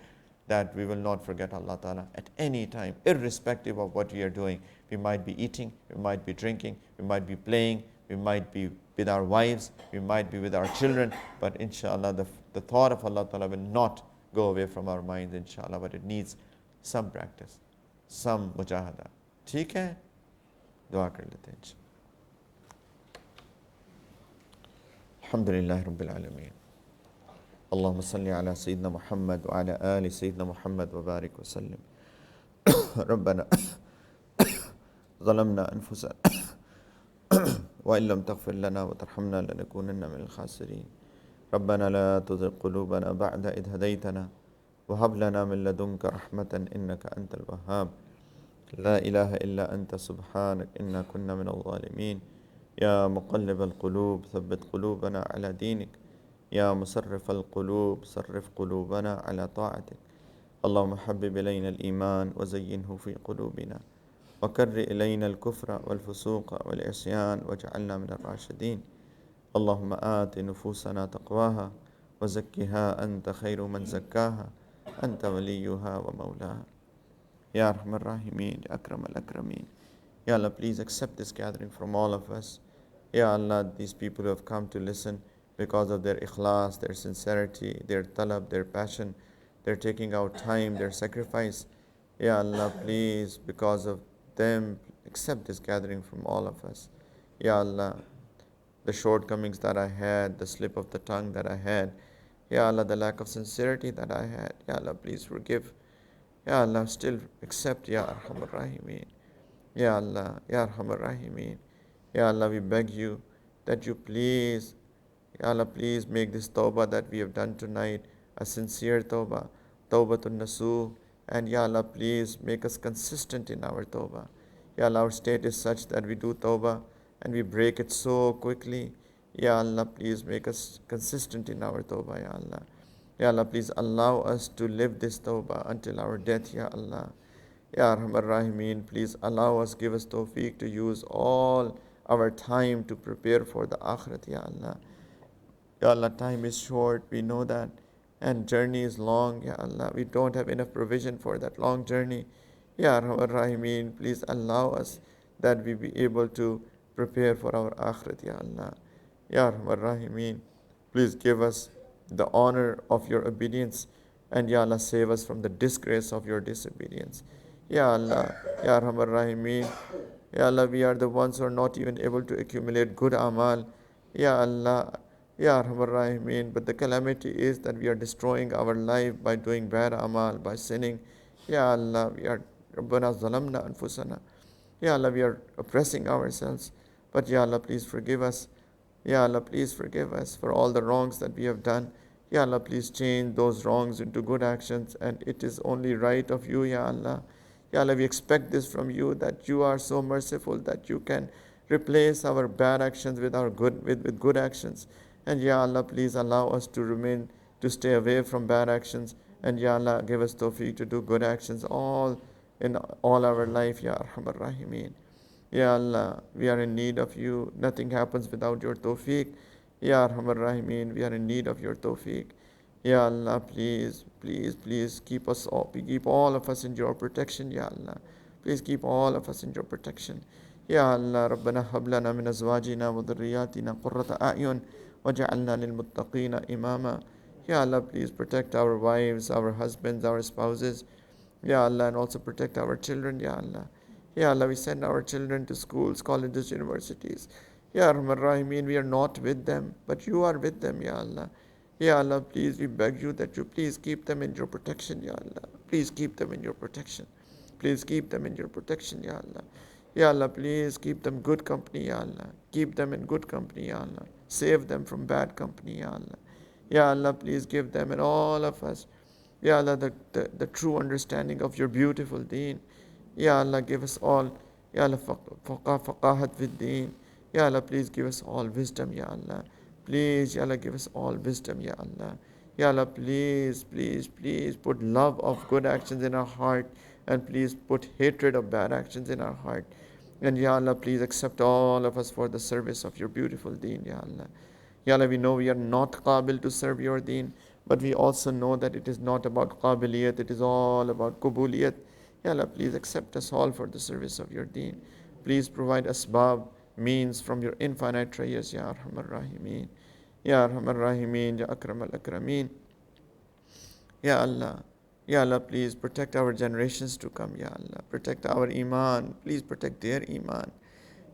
that we will not forget Allah Ta'ala at any time, irrespective of what we are doing. We might be eating, we might be drinking, we might be playing, we might be with our wives, we might be with our children, but inshallah the thought of Allah Ta'ala will not go away from our minds, inshallah, but it needs some practice, some mujahada. ठीक है? दुआ कर लेते हैं. Alhamdulillah Rabbil Alameen. اللهم صل على سيدنا محمد وعلى آل سيدنا محمد وبارك وسلم. ربنا ظلمنا أنفسنا وإن لم تغفر لنا وترحمنا لنكونن من الخاسرين. ربنا لا تزغ قلوبنا بعد إذ هديتنا وهب لنا من لدنك رحمة إنك أنت الوهاب. لا إله إلا أنت سبحانك إنا كنا من الظالمين. يا مقلب القلوب ثبت قلوبنا على دينك. يا مصرف القلوب صرف قلوبنا على طاعتك. اللهم حبب إلينا الإيمان وزينه في قلوبنا وكر إلينا الكفر والفسوق والعصيان واجعلنا من الراشدين. اللهم آت نفوسنا تقواها وزكها أنت خير من زكاها أنت وليها ومولاها. Ya Arhamar Rahimeen, Ya Akram al-Akrameen. Ya Allah, please accept this gathering from all of us. Ya Allah, these people who have come to listen because of their ikhlas, their sincerity, their talab, their passion, they're taking out time, their sacrifice. Ya Allah, please, because of them, accept this gathering from all of us. Ya Allah, the shortcomings that I had, the slip of the tongue that I had, Ya Allah, the lack of sincerity that I had, Ya Allah, please forgive. Ya Allah, still accept, Ya Arhamar Rahimeen. Ya Allah, Ya Arhamar Rahimeen. Ya Allah, we beg you that you please, Ya Allah, please make this tawbah that we have done tonight a sincere tawbah, tawbatun nasuh. And Ya Allah, please make us consistent in our tawbah. Ya Allah, our state is such that we do tawbah and we break it so quickly. Ya Allah, please make us consistent in our tawbah, Ya Allah. Ya Allah, please allow us to live this tawbah until our death, Ya Allah. Ya Arhamar Rahimeen, please allow us, give us tawfiq to use all our time to prepare for the akhirat, Ya Allah. Ya Allah, time is short, we know that, and journey is long, Ya Allah. We don't have enough provision for that long journey. Ya Arhamar Rahimeen, please allow us that we be able to prepare for our akhirat, Ya Allah. Ya Arhamar Rahimeen, please give us the honor of your obedience, and Ya Allah, save us from the disgrace of your disobedience. Ya Allah, Ya Arhamar Rahimeen, Ya Allah, we are the ones who are not even able to accumulate good amal. Ya Allah, Ya Arhamar Rahimeen, but the calamity is that we are destroying our life by doing bad amal, by sinning. Ya Allah, we are Rabbana zalamna anfusana. Ya Allah, we are oppressing ourselves, but Ya Allah, please forgive us. Ya Allah, please forgive us for all the wrongs that we have done. Ya Allah, please change those wrongs into good actions, and it is only right of you, Ya Allah. Ya Allah, we expect this from you, that you are so merciful that you can replace our bad actions with our with good actions. And Ya Allah, please allow us to stay away from bad actions. And Ya Allah, give us tawfiq to do good actions in all our life, Ya Arhamar Rahimeen. Ya Allah, we are in need of you. Nothing happens without your tawfiq. Ya Arhamar Rahimeen, we are in need of your tawfiq. Ya Allah, please, please, please keep all of us in your protection, Ya Allah. Please keep all of us in your protection. Ya Allah, ربنا هب لنا من أزواجنا وذرياتنا قرة أعين وجعلنا للمتقين إماما. Ya Allah, please protect our wives, our husbands, our spouses. Ya Allah, and also protect our children, Ya Allah. Ya Allah, we send our children to schools, colleges, universities. Ya Rahman Rahimeen, we are not with them, but you are with them, Ya Allah. Ya Allah, please, we beg you that you please keep them in your protection, Ya Allah. Please keep them in your protection. Please keep them in your protection, Ya Allah. Ya Allah, please keep them good company, Ya Allah. Keep them in good company, Ya Allah. Save them from bad company, Ya Allah. Ya Allah, please give them and all of us, Ya Allah, the true understanding of your beautiful deen. Ya Allah, give us all, Ya Allah, faqahat with deen. Ya Allah, please give us all wisdom, Ya Allah. Please, Ya Allah, give us all wisdom, Ya Allah. Ya Allah, please, please, please put love of good actions in our heart and please put hatred of bad actions in our heart. And Ya Allah, please accept all of us for the service of your beautiful deen, Ya Allah. Ya Allah, we know we are not qabil to serve your deen, but we also know that it is not about qabiliyat, it is all about qubuliyat. Ya Allah, please accept us all for the service of your deen. Please provide asbab, means from your infinite treasures, Ya Arhamar Rahimeen. Ya Arhamar Rahimeen, Ya Akram al Akrameen. Ya Allah, Ya Allah, please protect our generations to come, Ya Allah. Protect our iman, please protect their iman.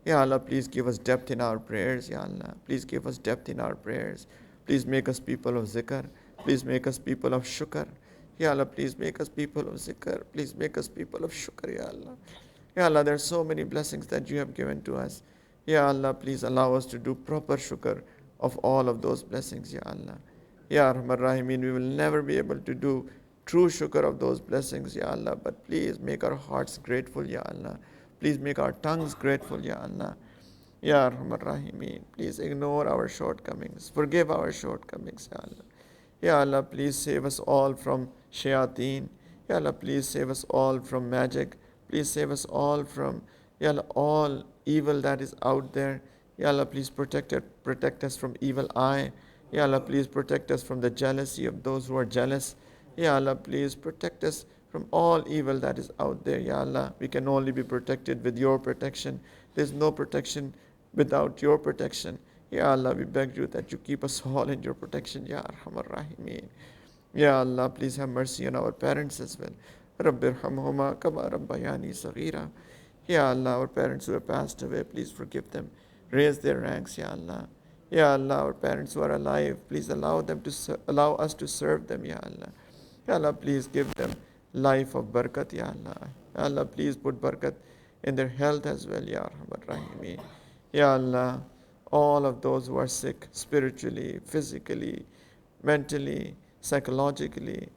Ya Allah, please give us depth in our prayers, Ya Allah. Please give us depth in our prayers. Please make us people of zikr. Please make us people of shukr. Ya Allah, please make us people of zikr. Please make us people of shukr, Ya Allah. Ya Allah, there are so many blessings that you have given to us. Ya Allah, please allow us to do proper shukr of all of those blessings, Ya Allah. Ya Rahman Rahimeen, we will never be able to do true shukr of those blessings, Ya Allah. But please make our hearts grateful, Ya Allah. Please make our tongues grateful, Ya Allah. Ya Rahman Rahimeen, please ignore our shortcomings. Forgive our shortcomings, Ya Allah. Ya Allah, please save us all from shayateen. Ya Allah, please save us all from magic. Please save us all from, Ya Allah, all evil that is out there. Ya Allah, please protect us from evil eye. Ya Allah, please protect us from the jealousy of those who are jealous. Ya Allah, please protect us from all evil that is out there. Ya Allah, we can only be protected with your protection. There's no protection without your protection. Ya Allah, we beg you that you keep us all in your protection, Ya Arhamar Rahimeen. Ya Allah, please have mercy on our parents as well. Rabbi irhamhuma kama rabbayani saghira. Ya Allah, our parents who have passed away, please forgive them. Raise their ranks, Ya Allah. Ya Allah, our parents who are alive, please allow us to serve them, Ya Allah. Ya Allah, please give them life of barakat, Ya Allah. Ya Allah, please put barakat in their health as well, Ya Arhamar Rahimeen. Ya Allah, all of those who are sick spiritually, physically, mentally, psychologically,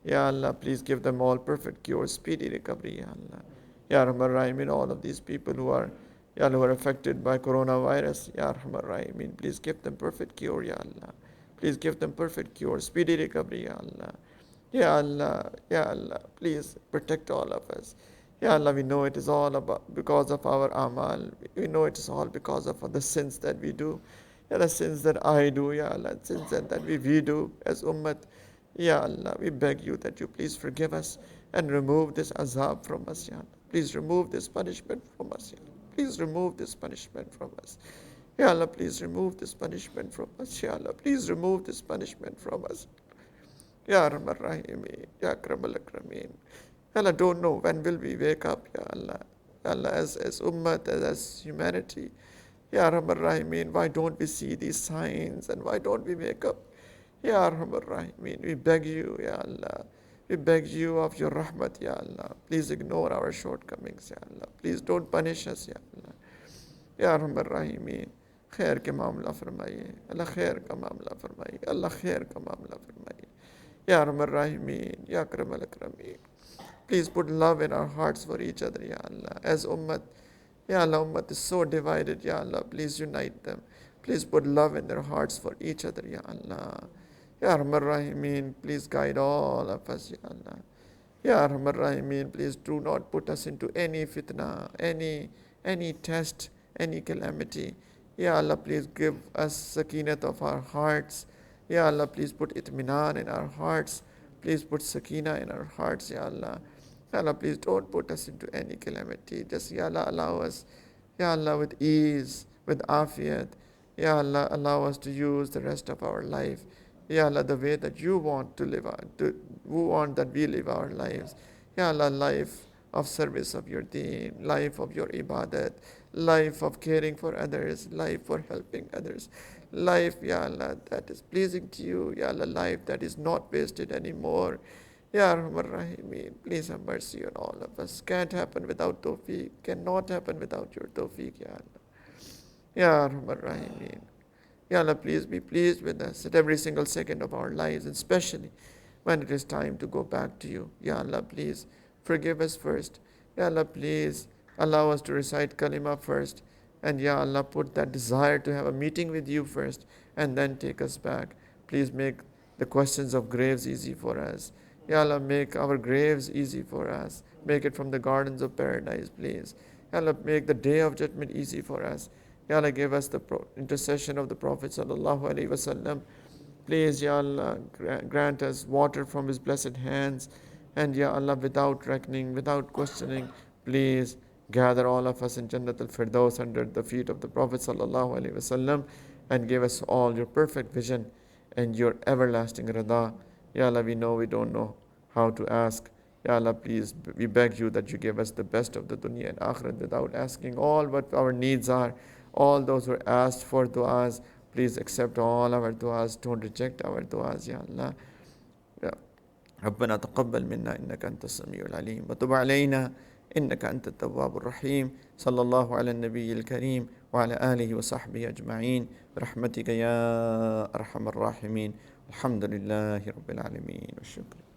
Ya Allah, please give them all perfect cure, speedy recovery, Ya Allah. Ya Rahman Rahimeen, all of these people who are, Ya Allah, who are affected by coronavirus, Ya Rahman Rahimeen, please give them perfect cure, Ya Allah. Please give them perfect cure, speedy recovery, Ya Allah. Ya Allah, Ya Allah, please protect all of us. Ya Allah, we know it is all about because of our amal. We know it is all because of the sins that we do. Ya Allah, sins that I do, Ya Allah, sins that we do as ummat. Ya Allah, we beg you that you please forgive us and remove this azab from us, Ya Allah. Please remove this punishment from us, Ya Allah. Please remove this punishment from us. Ya Allah, please remove this punishment from us. Ya Allah, please remove this punishment from us. Ya Rahman Rahimi, Ya Akram al Akrameen. Allah, don't know when will we wake up, Ya Allah. Ya Allah, as ummah, as humanity. Ya Rahman Rahimeen, why don't we see these signs and why don't we wake up? Ya Rahman Rahimeen, we beg you, Ya Allah. We beg you of your rahmat, Ya Allah. Please ignore our shortcomings, Ya Allah. Please don't punish us, Ya Allah. Ya Rahman Rahimeen, खैर के मामला फरमाइए अल्लाह खैर का मामला फरमाइए अल्लाह खैर का मामला फरमाइए Ya Rahman Rahimeen, Ya Akram al Akrameen. Please put love in our hearts for each other, Ya Allah. As Ummat, Ya Allah, Ummat is so divided, Ya Allah. Please unite them. Please put love in their hearts for each other, Ya Allah. Ya Rahman Rahimeen, please guide all of us, Ya Allah. Ya Rahman Rahimeen, please do not put us into any fitna, any test, any calamity. Ya Allah, please give us sakinat of our hearts. Ya Allah, please put itminan in our hearts. Please put sakina in our hearts, Ya Allah. Ya Allah, please don't put us into any calamity. Just, Ya Allah, allow us, Ya Allah, with ease, with afiyat. Ya Allah, allow us to use the rest of our life, Ya Allah, the way that you want to live, you want that we live our lives. Ya Allah, life of service of your deen, life of your ibadat, life of caring for others, life for helping others, life, Ya Allah, that is pleasing to you, Ya Allah, life that is not wasted anymore. Ya Arhamar Rahimeen, please have mercy on all of us. Can't happen without tawfiq, cannot happen without your tawfiq, Ya Allah. Ya Arhamar Rahimeen. Ya Allah, please be pleased with us at every single second of our lives, and especially when it is time to go back to you. Ya Allah, please forgive us first. Ya Allah, please allow us to recite kalima first. And Ya Allah, put that desire to have a meeting with you first, and then take us back. Please make the questions of graves easy for us. Ya Allah, make our graves easy for us. Make it from the gardens of paradise, please. Ya Allah, make the day of judgment easy for us. Ya Allah, give us the intercession of the Prophet sallallahu alaihi wasallam. Please, Ya Allah, grant us water from his blessed hands. And Ya Allah, without reckoning, without questioning, please gather all of us in Jannat al-Firdaus under the feet of the Prophet sallallahu alaihi wasallam, and give us all your perfect vision and your everlasting rida. Ya Allah, we know we don't know how to ask. Ya Allah, please, we beg you that you give us the best of the dunya and akhirat without asking all what our needs are. All those who are asked for du'as, please accept all our du'as. Don't reject our du'as, Ya Allah. Ya. ربنا تقبل منا إنك أنت السميع العليم وتب علينا إنك أنت التواب الرحيم صلى الله على النبي الكريم وعلى آله وصحبه أجمعين برحمتك يا أرحم الراحمين الحمد لله رب العالمين والشكر